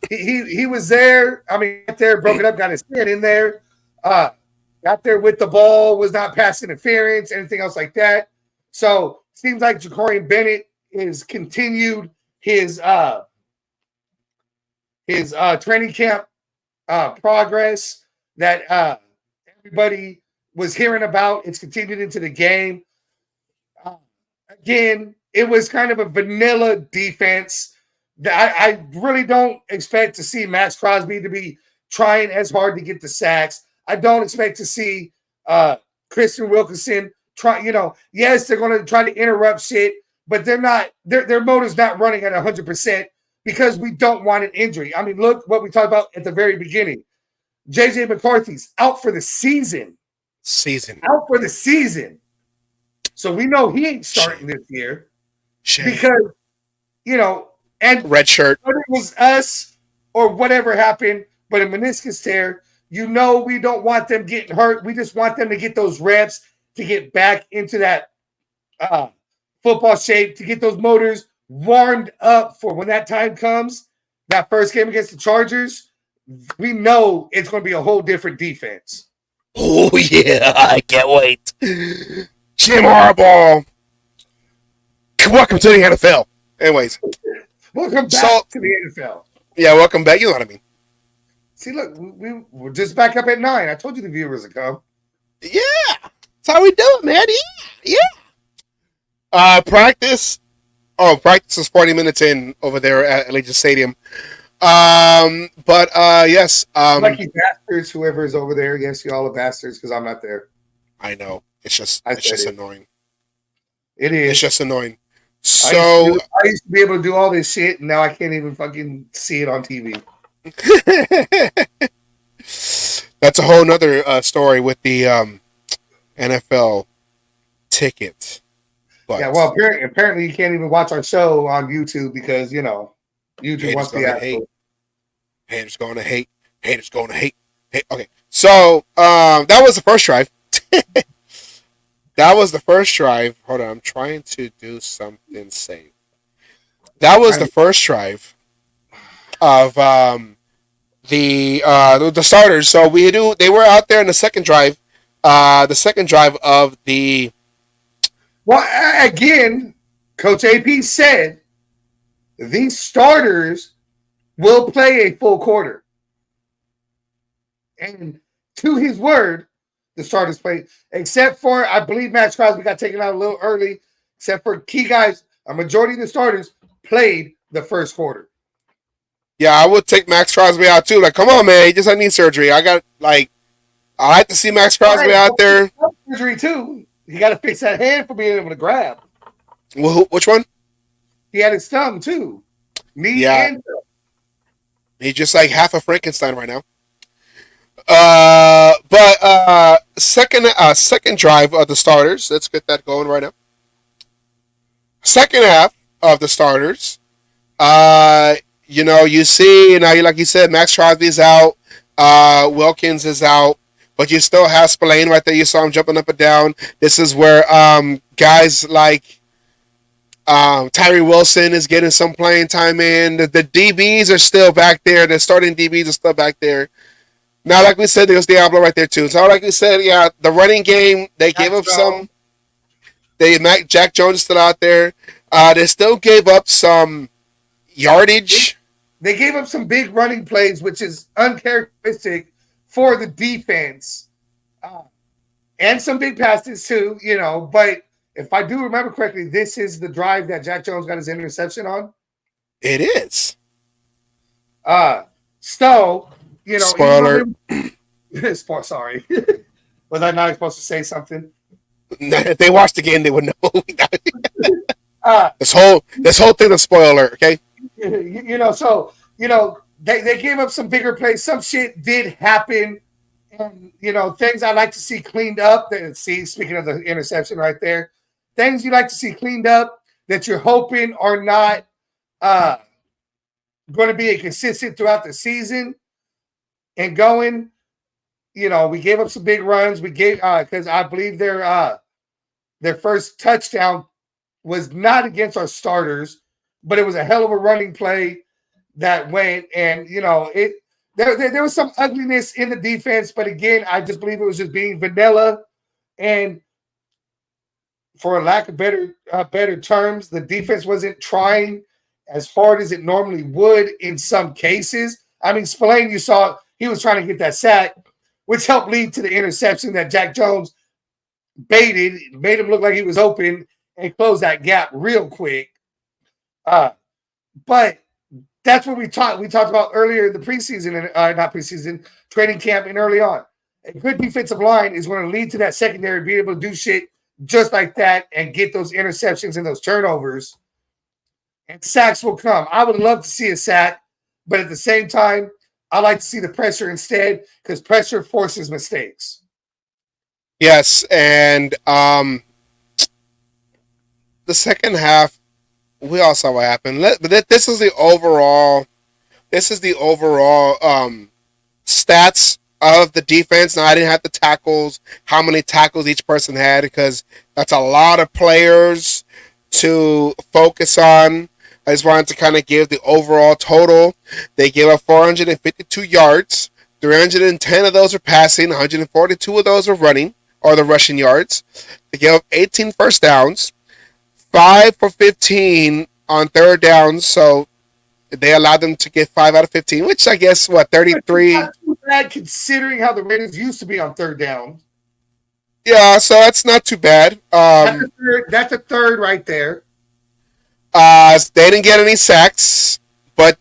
He was there. I mean, right there, broke it up, got his head in there. Got there with the ball, was not pass interference, anything else like that. So seems like Jacorian Bennett has continued his training camp progress that everybody was hearing about. It's continued into the game. Again, it was kind of a vanilla defense. I really don't expect to see Max Crosby to be trying as hard to get the sacks. I don't expect to see Christian Wilkinson try. Yes, they're going to try to interrupt shit, but they're not. Their motor's not running at 100% because we don't want an injury. I mean, look what we talked about at the very beginning. JJ McCarthy's out for the season. Season. Out for the season. So we know he ain't starting this year. Shame. Because, and Red shirt. whether it was us or whatever happened, but a meniscus tear, we don't want them getting hurt. We just want them to get those reps, to get back into that football shape, to get those motors warmed up for when that time comes. That first game against the Chargers, we know it's going to be a whole different defense. Oh, yeah. I can't wait. Jim Harbaugh. Welcome to the NFL. Anyways. Welcome back to the NFL. Yeah, welcome back. You know what I mean. See, look, we're just back up at 9. I told you the viewers would come. Yeah. That's how we do it, man. Yeah. Practice. Oh, practice is 40 minutes in over there at Allegiant Stadium. But yes. Lucky bastards, whoever is over there. Yes, y'all are bastards because I'm not there. I know. It's just annoying. It is. It's just annoying. So I used to be able to do all this shit, and now I can't even fucking see it on TV. That's a whole nother story with the NFL ticket. But yeah, well, apparently you can't even watch our show on YouTube because YouTube wants the hate. Haters going to hate. Haters going to hate. Okay, so that was the first drive. That was the first drive. Hold on, I'm trying to do something safe. That was the first drive of the starters. So they were out there in the second drive. The second drive of the. Well, again, Coach AP said these starters will play a full quarter, and to his word. The starters played, except for, I believe, Max Crosby got taken out a little early, except for key guys. A majority of the starters played the first quarter. Yeah, I would take Max Crosby out too. Like, come on, man. He just had knee surgery. I like to see Max Crosby out there. Surgery too. He got to fix that hand for being able to grab. Well, which one? He had his thumb too. Knee and thumb. He's just like half a Frankenstein right now. But second drive of the starters. Let's get that going right now. Second half of the starters. You see now, like you said, Max Crosby is out. Wilkins is out, but you still have Spillane right there. You saw him jumping up and down. This is where guys like Tyree Wilson is getting some playing time in. The DBs are still back there. The starting DBs are still back there. Now, like we said, there's Diablo right there too. So, like we said, yeah, the running game, they gave up some. Jack Jones is still out there. They still gave up some yardage. They gave up some big running plays, which is uncharacteristic for the defense, and some big passes too. But if I do remember correctly, this is the drive that Jack Jones got his interception on. It is. So. Spoiler. Sorry. Was I not supposed to say something? If they watched the game, they would know. This whole thing is spoiler, okay? So they gave up some bigger plays. Some shit did happen, and things I like to see cleaned up. Speaking of the interception right there, things you like to see cleaned up that you're hoping are not going to be consistent throughout the season. And going, we gave up some big runs. We gave because I believe their first touchdown was not against our starters, but it was a hell of a running play that went. And there was some ugliness in the defense, but again, I just believe it was just being vanilla. And for a lack of better terms, the defense wasn't trying as hard as it normally would in some cases. I mean, Spillane, you saw. He was trying to get that sack, which helped lead to the interception that Jack Jones baited, made him look like he was open, and closed that gap real quick. But that's what we talked about earlier in the preseason, not preseason, training camp and early on. A good defensive line is going to lead to that secondary being able to do shit just like that and get those interceptions and those turnovers. And sacks will come. I would love to see a sack, but at the same time, I like to see the pressure instead because pressure forces mistakes. Yes, and the second half, we all saw what happened. But this is the overall. This is the overall stats of the defense. Now I didn't have the tackles, how many tackles each person had, because that's a lot of players to focus on. I just wanted to kind of give the overall total. They gave up 452 yards. 310 of those are passing. 142 of those are running, or the rushing yards. They gave up 18 first downs. 5 for 15 on third downs. So they allowed them to get 5 out of 15, which I guess, what, 33? Not too bad considering how the Raiders used to be on third down. Yeah, so that's not too bad. That's a third right there. They didn't get any sacks, but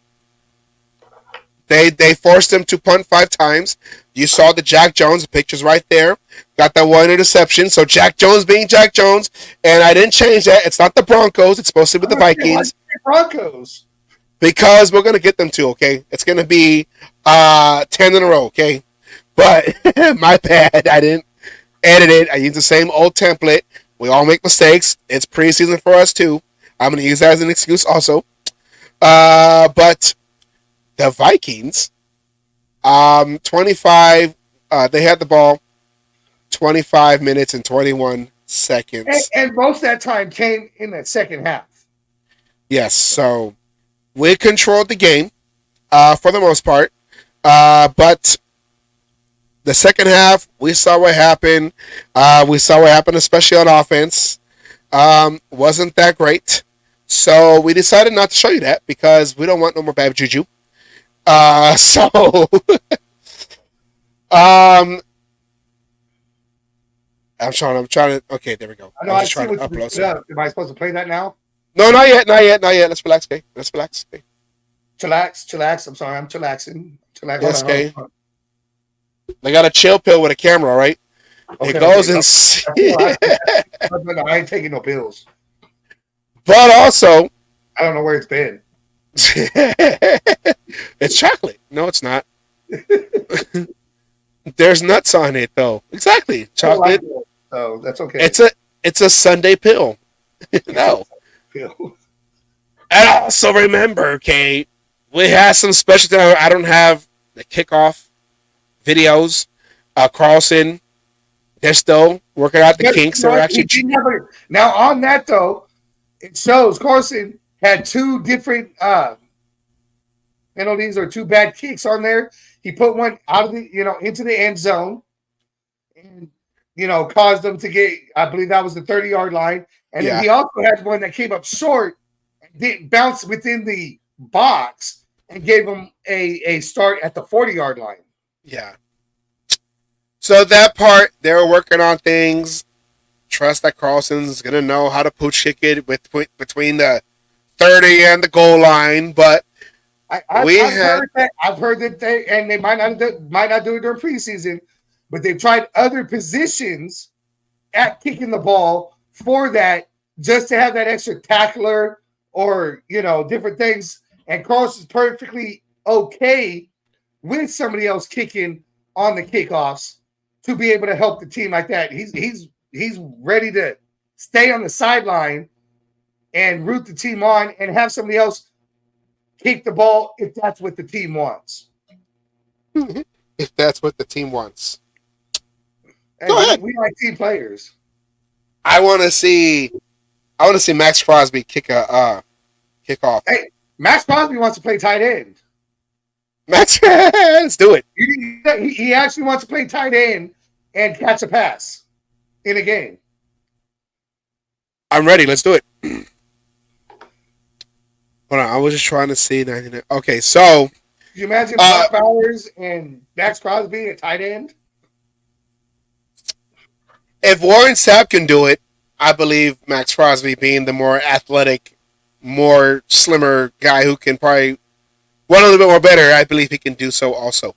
they forced them to punt 5 times. You saw the Jack Jones, the picture's right there. Got that one interception. So Jack Jones being Jack Jones, and I didn't change that. It's not the Broncos. It's supposed to be the Vikings. Broncos. Because we're going to get them to, okay? It's going to be 10 in a row, okay? But my bad. I didn't edit it. I used the same old template. We all make mistakes. It's preseason for us, too. I'm going to use that as an excuse also. But the Vikings, 25, they had the ball 25 minutes and 21 seconds. And most of that time came in that second half. Yes, so we controlled the game for the most part. But the second half, we saw what happened. We saw what happened, especially on offense. Wasn't that great. So we decided not to show you that because we don't want no more bad juju. So I'm trying to. Okay, there we go. I know. I see what you put up. Am I supposed to play that now? No, not yet. Let's relax, okay? Let's relax, okay? Chillax. I'm sorry. I'm chillaxing. Yes, okay. They got a chill pill with a camera, right? Okay, it goes and I ain't taking no pills. But also, I don't know where it's been. It's chocolate. No, it's not. There's nuts on it, though. Exactly, chocolate. So that's okay. It's a Sunday pill. No. And also remember, okay, we have some special time. I don't have the kickoff videos. Carlson, they're still working out the kinks. They're actually now on that though. It shows Carson had 2 different penalties or 2 bad kicks on there. He put one out of the, into the end zone and, caused them to get, I believe that was the 30-yard line. And then he also had one that came up short and didn't bounce within the box and gave him a start at the 40-yard line. Yeah. So that part, they were working on things. Trust that Carlson's going to know how to pooch kick it between the 30 and the goal line, but I've heard that they might not do it during preseason, but they've tried other positions at kicking the ball for that, just to have that extra tackler or different things. And Carlson's perfectly okay with somebody else kicking on the kickoffs to be able to help the team like that. He's ready to stay on the sideline and root the team on and have somebody else kick the ball if that's what the team wants. If that's what the team wants. Go ahead. We like team players. I want to see Max Crosby kick off. Hey, Max Crosby wants to play tight end. Let's do it. He actually wants to play tight end and catch a pass in a game. I'm ready. Let's do it. Hold on. I was just trying to see. Okay, so. Could you imagine Brock Bowers and Max Crosby at tight end? If Warren Sapp can do it, I believe Max Crosby, being the more athletic, more slimmer guy who can probably run a little bit more better, I believe he can do so also.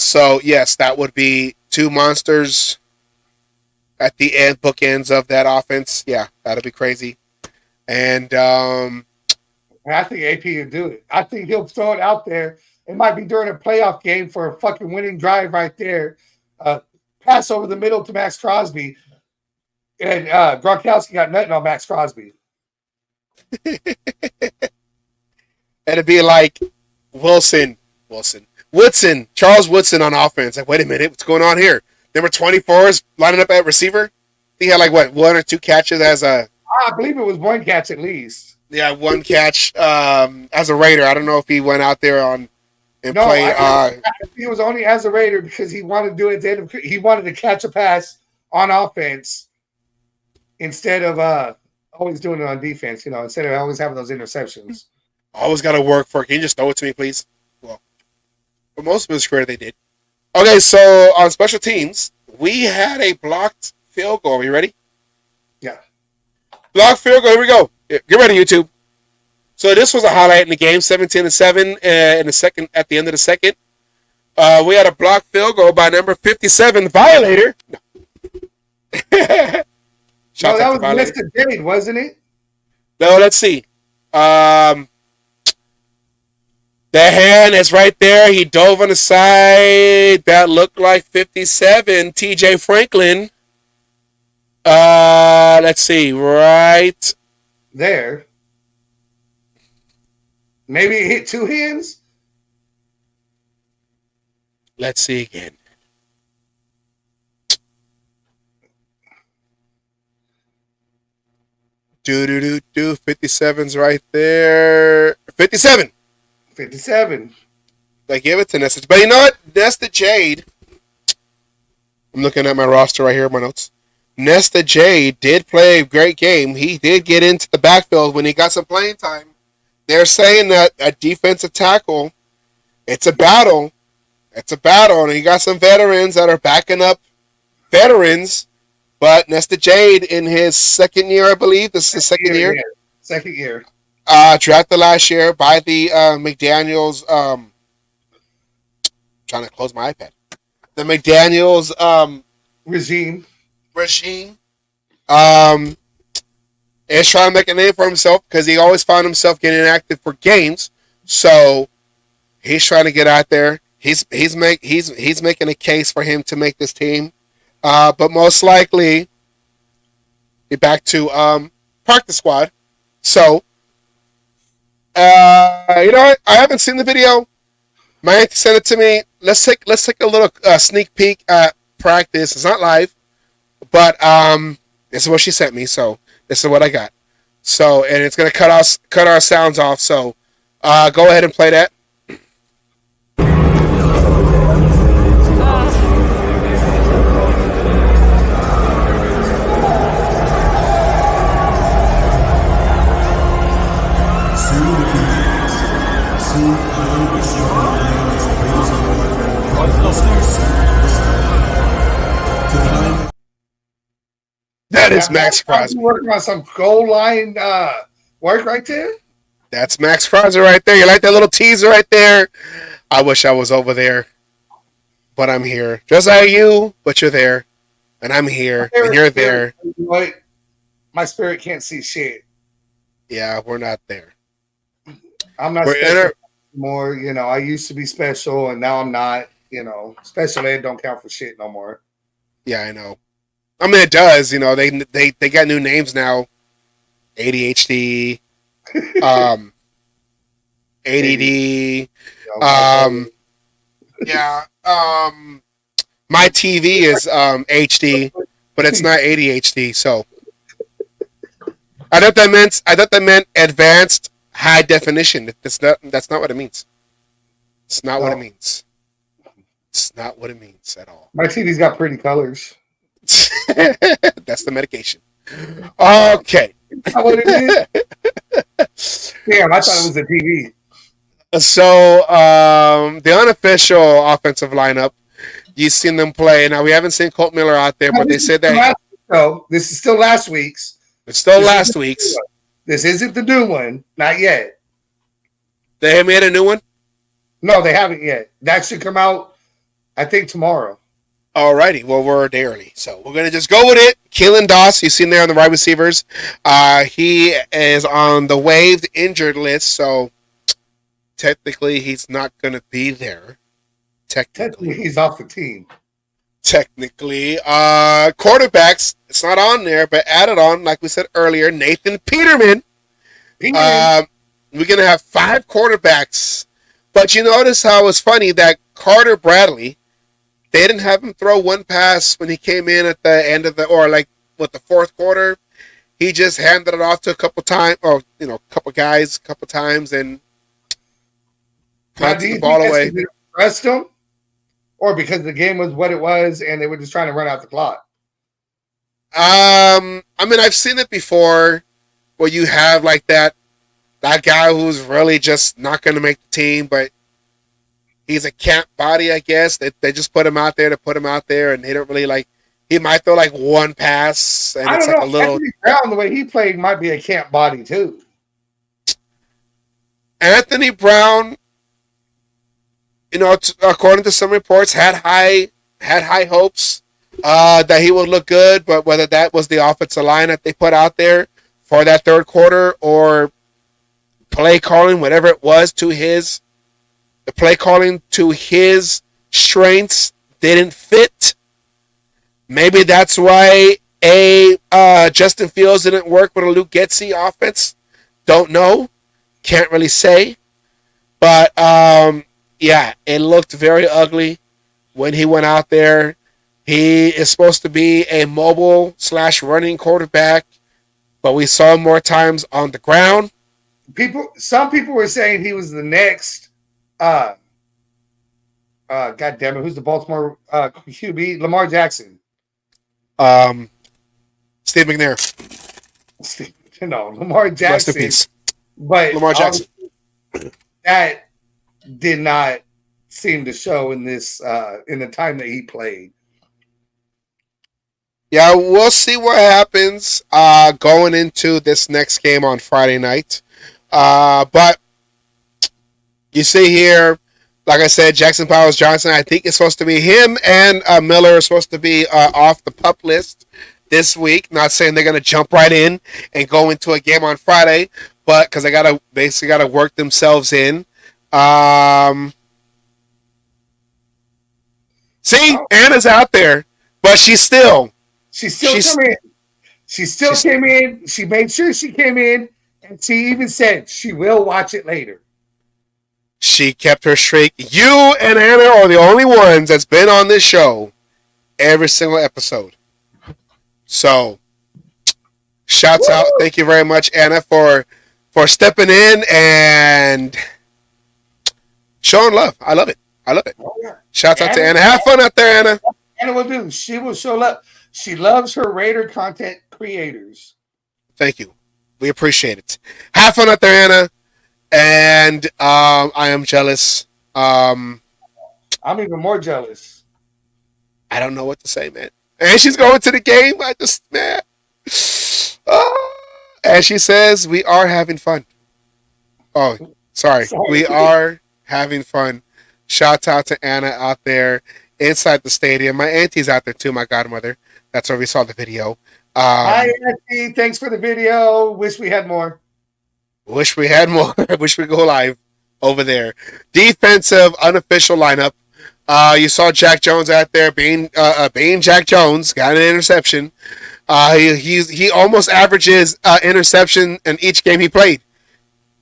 So, yes, that would be 2 monsters at the end, bookends of that offense. Yeah, that'll be crazy. And I think AP will do it. I think he'll throw it out there. It might be during a playoff game for a fucking winning drive right there. pass over the middle to Max Crosby, and Gronkowski got nothing on Max Crosby. It'd be like Woodson, Charles Woodson on offense. Like, wait a minute, what's going on here? Number 24 is lining up at receiver. He had like what, 1 or 2 catches as a. I believe it was 1 catch at least. Yeah, 1 catch as a Raider. I don't know if he went out there and play. He was only as a Raider because he wanted to do it at the end of. He wanted to catch a pass on offense instead of always doing it on defense. Instead of always having those interceptions. Always got to work for it. Can you just throw it to me, please? Well, for most of his career, they did. Okay, so on special teams, we had a blocked field goal. Are you ready? Yeah. Blocked field goal. Here we go. Get ready, YouTube. So this was a highlight in the game, 17-7 in the second. At the end of the second, we had a blocked field goal by number 57, Violator. No. That was Mr. Jade, wasn't it? No, let's see. The hand is right there. He dove on the side. That looked like 57, TJ Franklin. Let's see. Right there. Maybe it hit 2 hands. Let's see again. Do 57's right there. 57. They give it to Nesta. But you know what? Nesta Jade. I'm looking at my roster right here, my notes. Nesta Jade did play a great game. He did get into the backfield when he got some playing time. They're saying that a defensive tackle, it's a battle. It's a battle. And you got some veterans that are backing up veterans. But Nesta Jade in his second year, I believe. This is his second year. Yeah. Second year. Drafted last year by the McDaniels. Trying to close my iPad. The McDaniels regime. Is trying to make a name for himself because he always found himself getting inactive for games. So he's trying to get out there. He's making a case for him to make this team. But most likely be back to practice squad. So. You know what? I haven't seen the video. My auntie sent it to me. Let's take a little sneak peek at practice. It's not live, but this is what she sent me. So this is what I got. So and it's gonna cut our sounds off. So go ahead and play that. That is Max Crosby. Working on some goal line work right there. That's Max Crosby right there. You like that little teaser right there? I wish I was over there, but I'm here. Just like you, but you're there, and I'm here, and you're there. My spirit can't see shit. Yeah, we're not there. I'm not special anymore. I used to be special, and now I'm not. Special ed don't count for shit no more. Yeah, I know. I mean, it does. They got new names now. ADHD, ADD. Yeah. My TV is HD, but it's not ADHD. So I thought that meant advanced high definition. That's not what it means. It's not what it means. It's not what it means at all. My TV's got pretty colors. That's the medication. Okay. What it is? Damn, I thought it was a TV. So the unofficial offensive lineup, you've seen them play. Now we haven't seen Colt Miller out there, but they said that. No, this is still last week's. It's still last week's. This isn't the new one. Not yet. They have made a new one? No, they haven't yet. That should come out, I think, tomorrow. Alrighty, well, we're a day early, so we're going to just go with it. Keelan Doss, you've seen there on the wide receivers. He is on the waived injured list, so technically he's not going to be there. Technically, he's off the team. technically. Quarterbacks, it's not on there, but added on, like we said earlier, Nathan Peterman. We're going to have 5 quarterbacks. But you notice how it's funny that Carter Bradley, they didn't have him throw one pass when he came in at the end of the fourth quarter. He just handed it off to a couple times, or a couple guys, a couple times, and punted the ball away. Rest him, or because the game was what it was, and they were just trying to run out the clock. I mean, I've seen it before, where you have like that guy who's really just not going to make the team, but he's a camp body, I guess. They just put him out there to put him out there, and they don't really he might throw like one pass, and it's like a little. Anthony Brown, the way he played, might be a camp body too. Anthony Brown, according to some reports, had high hopes that he would look good, but whether that was the offensive line that they put out there for that third quarter or play calling, whatever it was, the play calling to his strengths didn't fit. Maybe that's why Justin Fields didn't work with a Luke Getsy offense. Don't know. Can't really say. But, yeah, it looked very ugly when he went out there. He is supposed to be a mobile / running quarterback, but we saw him more times on the ground. Some people were saying he was the next, God damn it, who's the Baltimore QB? Lamar Jackson. Steve McNair. Lamar Jackson. Rest in peace. But Lamar Jackson. That did not seem to show in this in the time that he played. Yeah, we'll see what happens going into this next game on Friday night. But you see here, like I said, Jackson Powers Johnson, I think it's supposed to be him and Miller are supposed to be off the PUP list this week. Not saying they're going to jump right in and go into a game on Friday, but because they basically got to work themselves in. See, Anna's out there, but she still came in. She still came in. She made sure she came in, and she even said she will watch it later. She kept her streak. You and Anna are the only ones that's been on this show every single episode. So, shouts out. Thank you very much, Anna, for stepping in and showing love. I love it. Oh, yeah. Shouts out to Anna. Have fun out there, Anna. Anna will do. She will show up. She loves her Raider content creators. Thank you. We appreciate it. Have fun out there, Anna. And I am jealous. I'm even more jealous. I don't know what to say, man. And she's going to the game. As she says, we are having fun. Oh, sorry. We are having fun. Shout out to Anna out there inside the stadium. My auntie's out there too, my godmother. That's where we saw the video. Hi, Auntie. Thanks for the video. Wish we had more. Wish we had more. Wish we go live over there. Defensive unofficial lineup. You saw Jack Jones out there being Jack Jones. Got an interception. He almost averages interception in each game he played.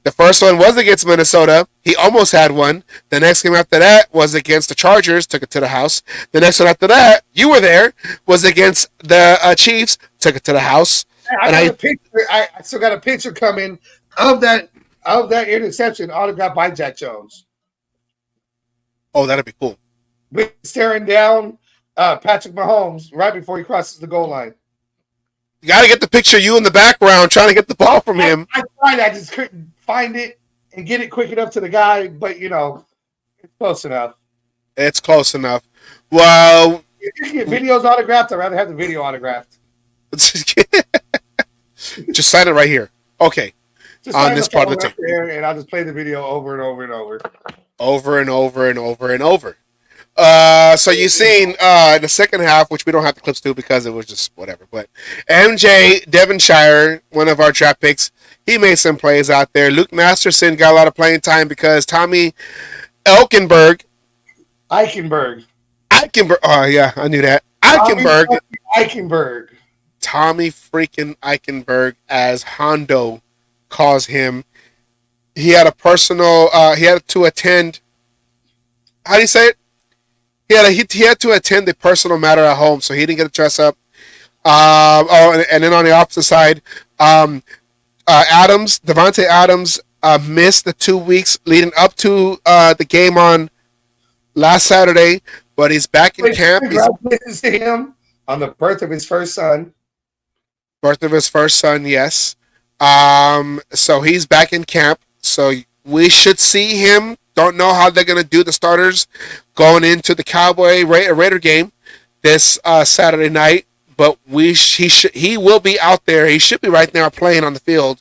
The first one was against Minnesota. He almost had one. The next game after that was against the Chargers. Took it to the house. The next one after that, you were there, was against the Chiefs. Took it to the house. I still got a picture coming of that interception autographed by Jack Jones. Oh, that'd be cool. With staring down Patrick Mahomes right before he crosses the goal line. You got to get the picture of you in the background trying to get the ball from him. I tried. I just couldn't find it and get it quick enough to the guy, but it's close enough. It's close enough. Well, if you can get videos autographed, I'd rather have the video autographed. Just sign it right here. Okay. Just on this part of the tape. And I'll just play the video over and over and over. Over and over and over and over. So you've seen the second half, which we don't have the clips to because it was just whatever. But MJ Devonshire, one of our draft picks, he made some plays out there. Luke Masterson got a lot of playing time because Tommy Eichenberg Eichenberg. Oh yeah, I knew that. Tommy Eichenberg. Eichenberg. Tommy freaking Eichenberg, as Hondo calls him. He had a personal. He had to attend. How do you say it? He had to attend the personal matter at home, so he didn't get to dress up. And then on the opposite side, Devontae Adams, missed the 2 weeks leading up to the game on last Saturday, but he's back in camp. Congratulations to him on the birth of his first son. Birth of his first son, yes. So he's back in camp. So we should see him. Don't know how they're going to do the starters going into the Cowboy Raider game this Saturday night. But he will be out there. He should be right now playing on the field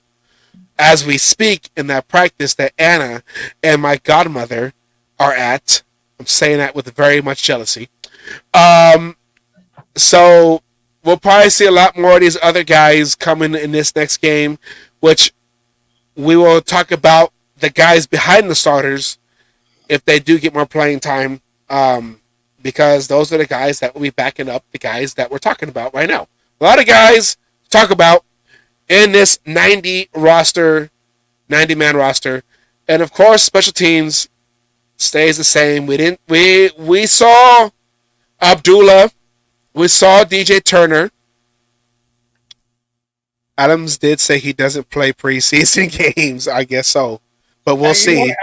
as we speak in that practice that Anna and my godmother are at. I'm saying that with very much jealousy. So we'll probably see a lot more of these other guys coming in this next game, which we will talk about the guys behind the starters if they do get more playing time, because those are the guys that will be backing up the guys that we're talking about right now. A lot of guys to talk about in this 90-man roster. And of course, special teams stays the same. We saw Abdullah. We saw DJ Turner. Adams did say he doesn't play preseason games. I guess so, but we'll see.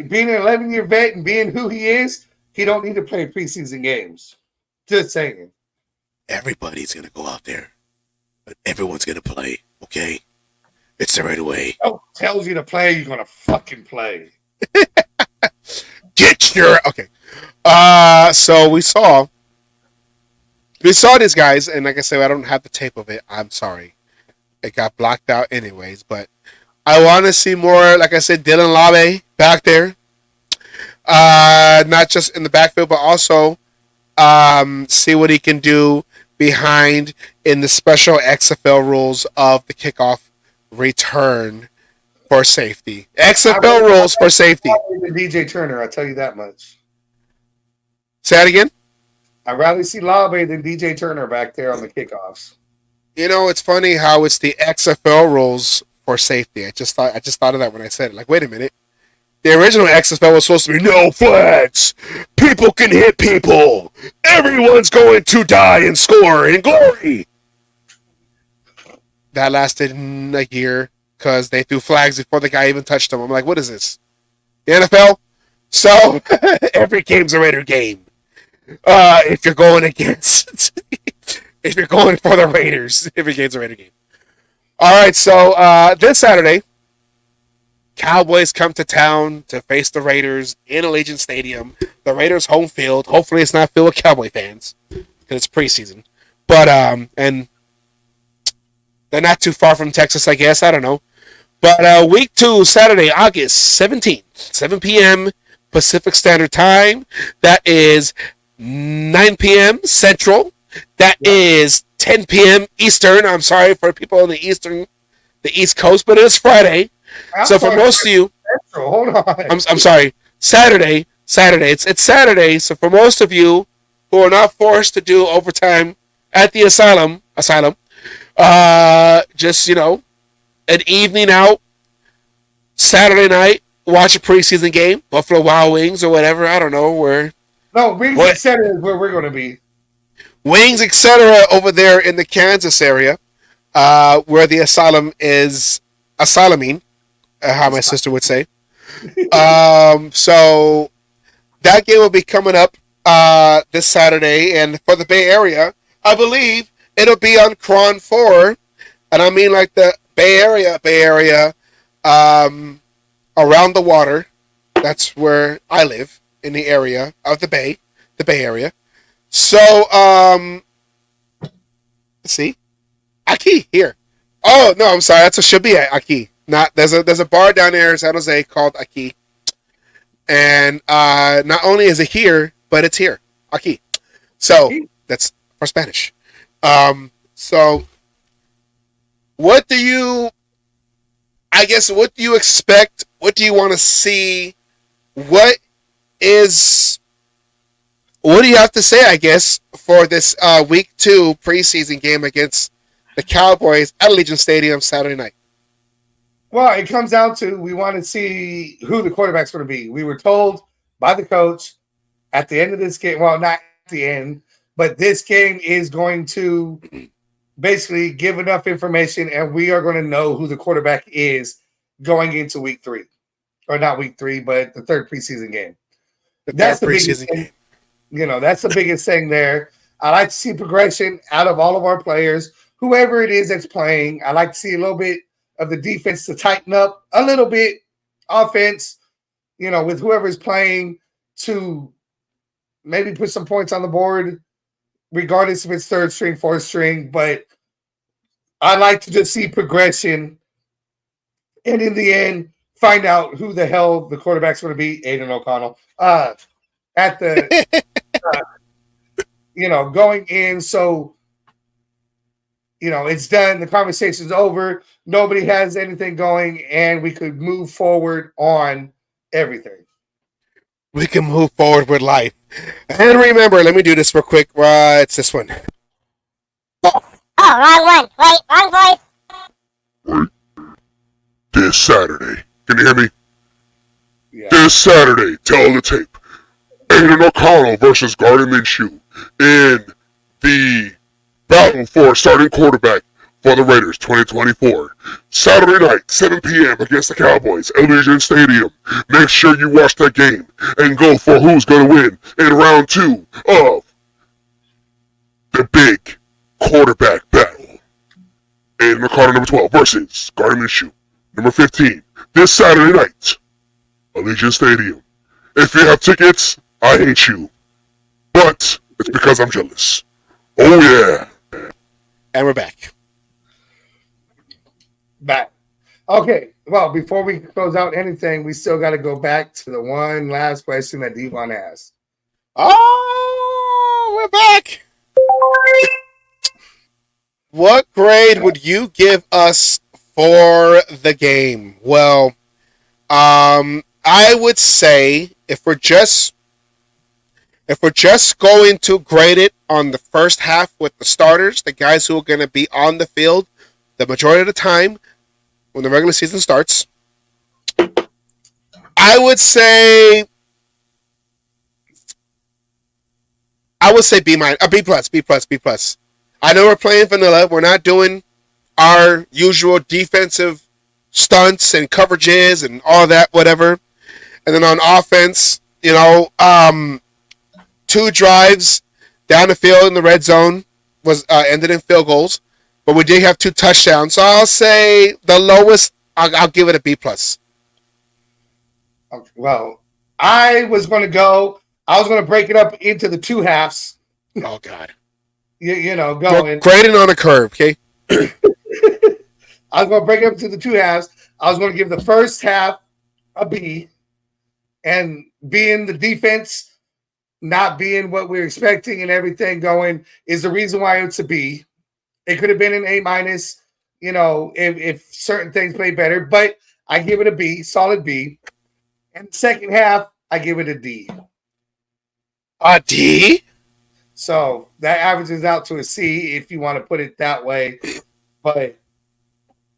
Being an 11-year vet and being who he is, he don't need to play preseason games. Just saying. Everybody's gonna go out there, but everyone's gonna play. Okay, it's the right way. Oh, tells you to play, you're gonna fucking play. Get your okay. So we saw these guys, and like I said, I don't have the tape of it. I'm sorry, it got blocked out anyways. But I want to see more. Like I said, Dylan Labe back there, not just in the backfield, but also see what he can do behind in the special XFL rules of the kickoff return for safety. XFL rules for safety. DJ Turner, I'll tell you that much. Say that again. I'd rather see Labe than DJ Turner back there on the kickoffs. You know, it's funny how it's the XFL rules for safety. I just thought of that when I said it. Like, wait a minute. The original XFL was supposed to be no flags. People can hit people. Everyone's going to die and score in glory. That lasted a year because they threw flags before the guy even touched them. I'm like, what is this? The NFL? So, every game's a Raider game. If you're going against... if you're going for the Raiders, every game's a Raider game. All right, so this Saturday, Cowboys come to town to face the Raiders in Allegiant Stadium. The Raiders' home field. Hopefully, it's not filled with Cowboy fans because it's preseason. But and they're not too far from Texas, I guess. I don't know. But week 2, Saturday, August 17th, 7 p.m. Pacific Standard Time. That is 9 p.m. Central. That is 10 p.m. Eastern. I'm sorry for people on the East Coast, but it is Friday. So for most of you, hold on. I'm sorry. Saturday. It's Saturday. So for most of you who are not forced to do overtime at the asylum, just an evening out, Saturday night, watch a preseason game, Buffalo Wild Wings or whatever. I don't know where. No, Wings Etc. is where we're going to be. Wings Etc. over there in the Kansas area, where the asylum is asyluming. How my sister would say. So that game will be coming up this Saturday, and for the Bay Area, I believe it'll be on Cron 4, and I mean like the Bay Area, around the water. That's where I live, in the area of the Bay Area. So let's see, Aki here. Oh no, I'm sorry, that's a should be Aki. Not there's a bar down there in San Jose called Aki, and not only is it here, but it's here, Aki. So that's for Spanish. So what do you expect? What do you want to see? What what do you have to say, I guess, for this week 2 preseason game against the Cowboys at Allegiant Stadium Saturday night? Well, it comes down to we want to see who the quarterback's going to be. We were told by the coach at the end of this game, well, not at the end, but this game is going to basically give enough information, and we are going to know who the quarterback is going into week 3. Or not week 3, but the third preseason game. That's the biggest thing. That's the biggest thing there. I like to see progression out of all of our players, whoever it is that's playing. I like to see a little bit of the defense to tighten up a little bit, offense, with whoever's playing to maybe put some points on the board, regardless if it's third string, fourth string. But I like to just see progression, and in the end, find out who the hell the quarterback's going to be. Aiden O'Connell at the going in. So it's done. The conversation's over. Nobody has anything going, and we could move forward on everything. We can move forward with life. And remember, let me do this real quick. It's this one. Oh, wrong one. Wait, wrong voice. This Saturday. Can you hear me? Yeah. This Saturday, tell the tape. Aiden O'Connell versus Gardner Minshew in the battle for starting quarterback for the Raiders 2024. Saturday night, 7 p.m. against the Cowboys, Allegiant Stadium. Make sure you watch that game and go for who's going to win in round 2 of the big quarterback battle. Aiden O'Connell, number 12, versus Gardner Minshew, number 15. This Saturday night, Allegiant Stadium. If you have tickets, I hate you. But it's because I'm jealous. Oh, yeah. And we're back. Back. Okay. Well, before we close out anything, we still got to go back to the one last question that Devon asked. Oh, we're back. What grade would you give us for the game? Well, I would say if we're just going to grade it on the first half with the starters, the guys who are going to be on the field the majority of the time when the regular season starts, I would say B plus. I know we're playing vanilla. We're not doing our usual defensive stunts and coverages and all that, whatever. And then on offense, 2 drives down the field in the red zone was ended in field goals, but we did have 2 touchdowns. So I'll say the lowest, I'll give it a B plus. Okay, well, I was going to break it up into the 2 halves. Oh God. Going. Grading on a curve, okay? I was going to break it up into the 2 halves. I was going to give the first half a B, and being the defense not being what we're expecting and everything going is the reason why it's a B. It could have been an A minus, if certain things played better, but I give it a B, solid B. And the second half, I give it a D. A D? So that averages out to a C if you want to put it that way. But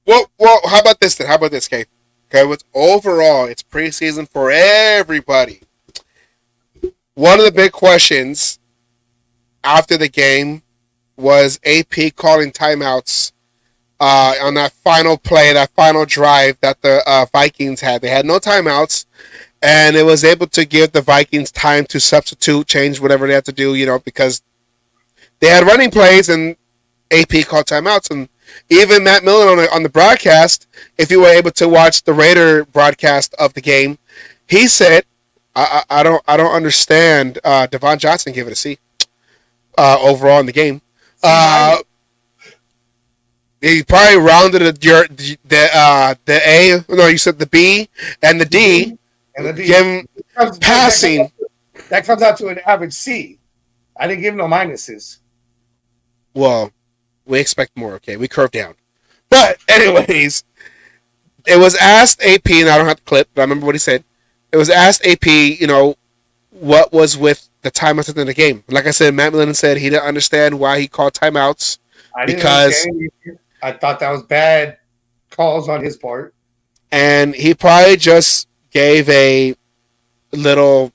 Well, how about this then? How about this, Kay? Okay, with overall, it's preseason for everybody. One of the big questions after the game was AP calling timeouts on that final play, that final drive that the Vikings had. They had no timeouts, and it was able to give the Vikings time to substitute, change whatever they had to do, because they had running plays and AP called timeouts. And even Matt Millen on the broadcast, if you were able to watch the Raider broadcast of the game, he said, I don't understand. Devon Johnson gave it a C overall in the game. He probably rounded the A. No, you said the B and the D. And the D. Give him passing. That comes out to an average C. I didn't give him no minuses. Well, we expect more, okay? We curve down. But, anyways, it was asked AP, and I don't have the clip, but I remember what he said. It was asked AP, what was with the timeouts at the end of the game. Like I said, Matt Millen said he didn't understand why he called timeouts I didn't because, understand it. I thought that was bad calls on his part. and he probably just gave a little,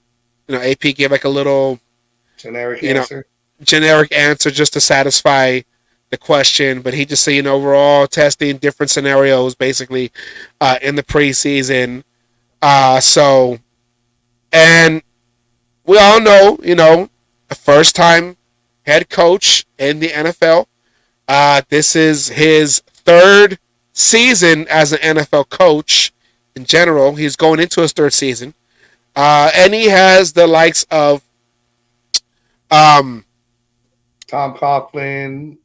AP gave like a little Generic you know, answer. generic answer just to satisfy the question, but he just said, we're all testing different scenarios basically in the preseason. And we all know, a first time head coach in the NFL. This is his third season as an NFL coach in general. He's going into his third season. And he has the likes of Tom Coughlin,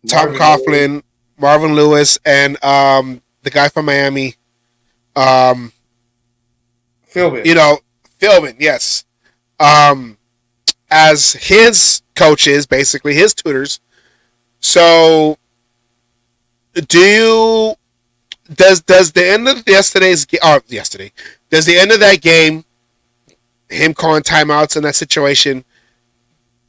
Marvin Lewis, and the guy from Miami. Philbin. Philbin, yes. As his coaches, basically his tutors. So, does the end of does the end of that game, him calling timeouts in that situation,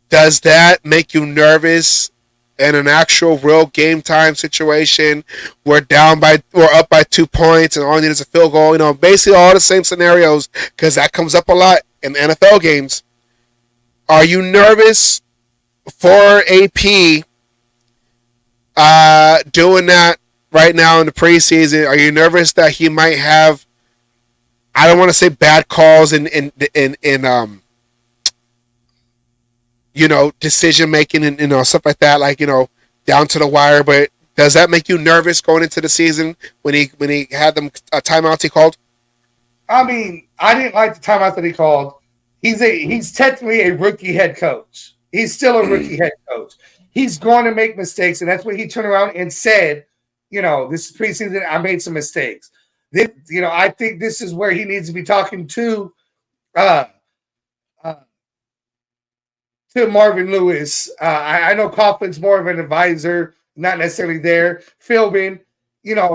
does that make you nervous in an actual real game time situation? We're up by 2 points and all you need is a field goal. Basically all the same scenarios because that comes up a lot in NFL games. Are you nervous for AP doing that right now in the preseason? Are you nervous that he might have, I don't want to say bad calls in decision making and stuff like that, like, down to the wire, but does that make you nervous going into the season when he had them timeouts he called? I mean, I didn't like the timeout that he called. He's technically a rookie head coach. He's still a rookie head coach. He's going to make mistakes, and that's what he turned around and said, this is preseason, I made some mistakes. I think this is where he needs to be talking to Marvin Lewis. I know Coughlin's more of an advisor, not necessarily there. Philbin,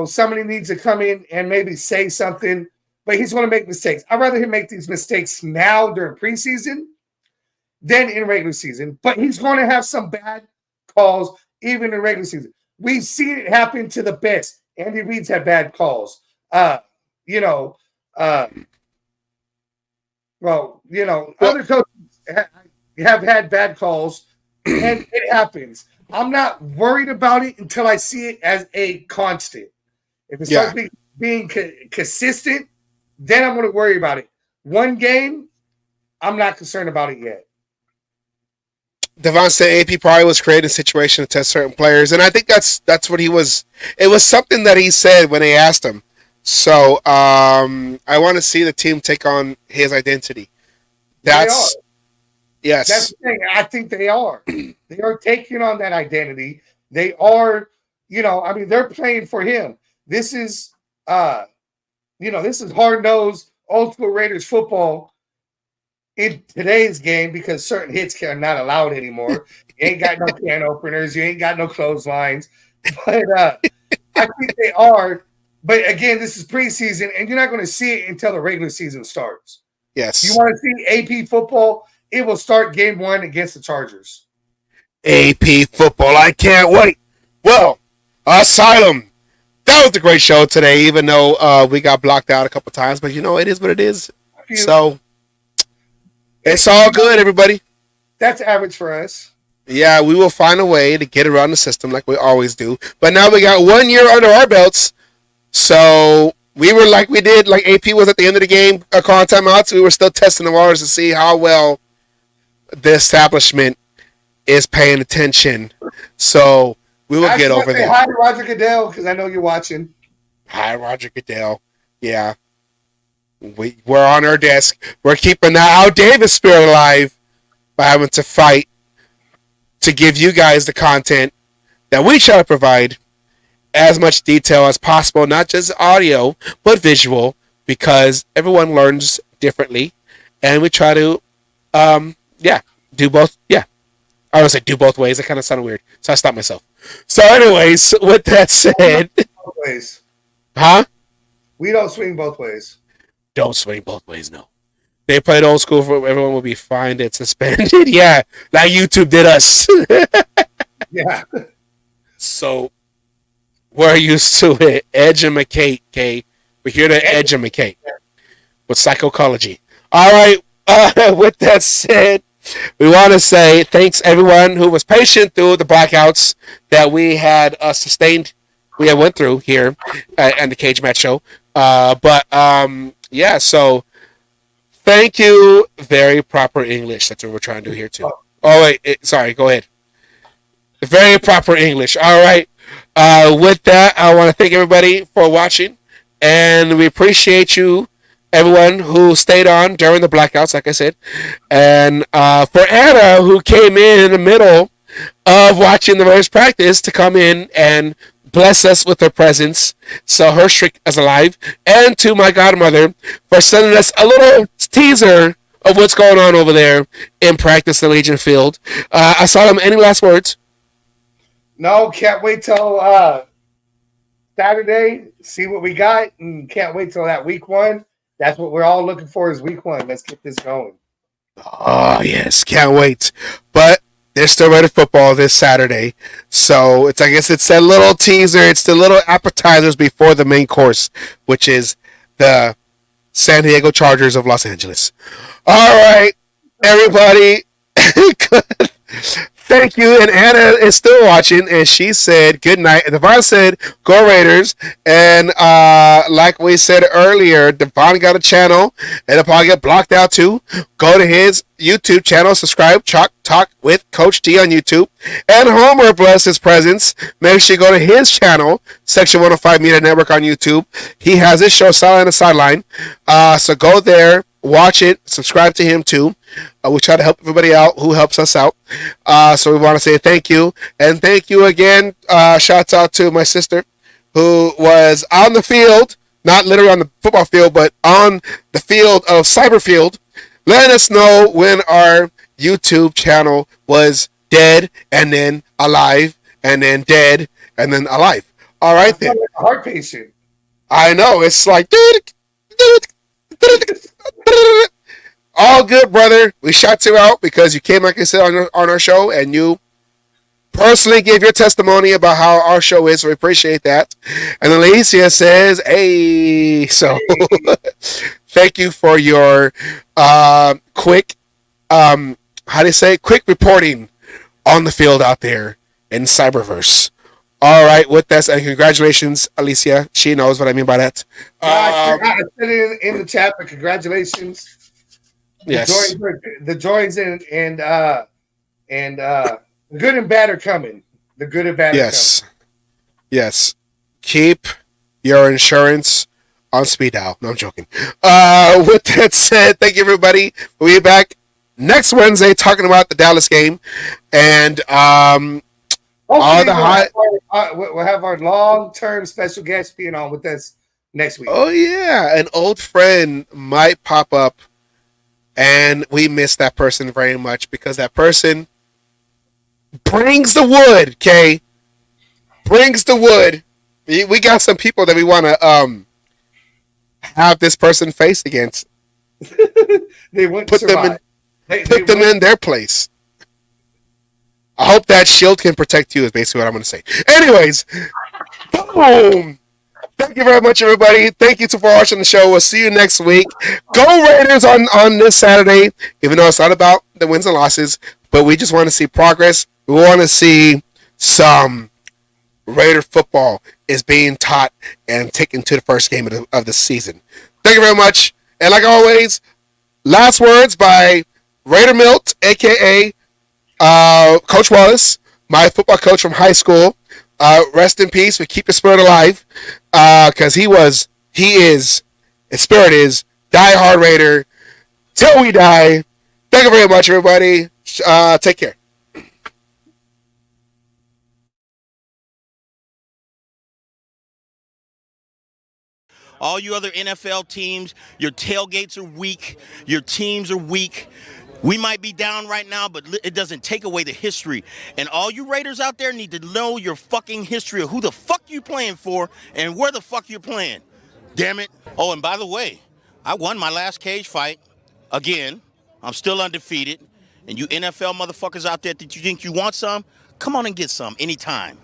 somebody needs to come in and maybe say something, but he's going to make mistakes. I'd rather him make these mistakes now during preseason than in regular season, but he's going to have some bad calls even in regular season. We've seen it happen to the best. Andy Reid's had bad calls. Other coaches have had bad calls, and it happens. I'm not worried about it until I see it as a constant. If it starts being consistent, then I'm going to worry about it. One game, I'm not concerned about it yet. Devon said AP probably was creating a situation to test certain players, and I think that's what he was. It was something that he said when they asked him. So I want to see the team take on his identity. Yes. That's the thing. I think they are. They are taking on that identity. They are, they're playing for him. This is, this is hard-nosed, old-school Raiders football in today's game because certain hits are not allowed anymore. You ain't got no can openers. You ain't got no clotheslines. But I think they are. But, again, this is preseason, and you're not going to see it until the regular season starts. Yes. You want to see AP football? It will start game 1 against the Chargers. AP football. I can't wait. Well, Asylum. That was a great show today, even though we got blocked out a couple times. But, it is what it is. So, it's all good, everybody. That's average for us. Yeah, we will find a way to get around the system like we always do. But now we got 1 year under our belts. So we were like we did, like AP was at the end of the game, calling timeouts. We were still testing the waters to see how well the establishment is paying attention. So we will get over there. Hi to Roger Goodell, because I know you're watching. Hi, Roger Goodell. Yeah. We're on our desk. We're keeping the Al Davis spirit alive by having to fight to give you guys the content that we try to provide as much detail as possible, not just audio, but visual, because everyone learns differently. And we try to, do both. Yeah. I was say do both ways. That kind of sounded weird. So I stopped myself. So anyways, with that said. Both ways. Huh? We don't swing both ways. Don't swing both ways, no. They played old school for everyone will be fined and suspended. Yeah, like YouTube did us. Yeah. So we're used to it. Educate, okay? We're here to educate with psychology. All right. With that said, we want to say thanks everyone who was patient through the blackouts that we had sustained. We had went through here at the Cage Match Show. Yeah. So thank you. Very proper English. That's what we're trying to do here too. Oh wait, sorry. Go ahead. Very proper English. All right. With that, I want to thank everybody for watching, and we appreciate you, everyone who stayed on during the blackouts, like I said, and for Anna who came in the middle of watching the Raiders practice to come in and bless us with her presence, so her streak is alive, and to my godmother for sending us a little teaser of what's going on over there in practice at Legion Field. I saw them. Any last words? No, can't wait till Saturday, see what we got, and can't wait till that week one. That's what we're all looking for is week one. Let's get this going. Oh, yes. Can't wait. But there's still Raider football this Saturday. So I guess it's a little teaser. It's the little appetizers before the main course, which is the San Diego Chargers of Los Angeles. All right, everybody. Thank you. And Anna is still watching, and she said good night. And Devon said, go Raiders. And like we said earlier, Devon got a channel, and it'll probably get blocked out too. Go to his YouTube channel, subscribe, Talk with Coach D on YouTube. And Homer, bless his presence. Make sure you go to his channel, Section 105 Media Network on YouTube. He has his show, Sideline to Sideline. So go there. Watch it. Subscribe to him too. We try to help everybody out who helps us out. So we want to say thank you. And thank you again. Shouts out to my sister who was on the field, not literally on the football field, but on the field of Cyberfield, letting us know when our YouTube channel was dead and then alive and then dead and then alive. All right then. Heart patient. I know. It's like... All good, brother. We shout you out because you came, like I said, on our show, and you personally gave your testimony about how our show is, so we appreciate that. And Alicia says, hey. So thank you for your quick, how do you say, quick reporting on the field out there in Cyberverse. All right, with that, and congratulations, Alicia. She knows what I mean by that. I said it in the chat, but congratulations. Yes. The joys and good and bad are coming. The good and bad are coming. Yes. Keep your insurance on speed dial. No, I'm joking. With that said, thank you, everybody. We'll be back next Wednesday talking about the Dallas game. And all the hot. We'll have our long-term special guest being on with us next week. Oh, yeah. An old friend might pop up. And we miss that person very much because that person brings the wood, okay? Brings the wood. We got some people that we want to have this person face against. They wouldn't put survive. them in their place. I hope that shield can protect you is basically what I'm going to say. Anyways, boom. Thank you very much, everybody. Thank you for watching the show. We'll see you next week. Go Raiders on this Saturday, even though it's not about the wins and losses, but we just want to see progress. We want to see some Raider football is being taught and taken to the first game of the season. Thank you very much. And like always, last words by Raider Milt, a.k.a. Coach Wallace, my football coach from high school. Rest in peace. We keep the spirit alive because he is, his spirit is die-hard Raider till we die. Thank you very much, everybody. Take care. All you other NFL teams, your tailgates are weak. Your teams are weak. We might be down right now, but it doesn't take away the history. And all you Raiders out there need to know your fucking history of who the fuck you playing for and where the fuck you're playing. Damn it. Oh, and by the way, I won my last cage fight. Again, I'm still undefeated. And you NFL motherfuckers out there that you think you want some, come on and get some anytime.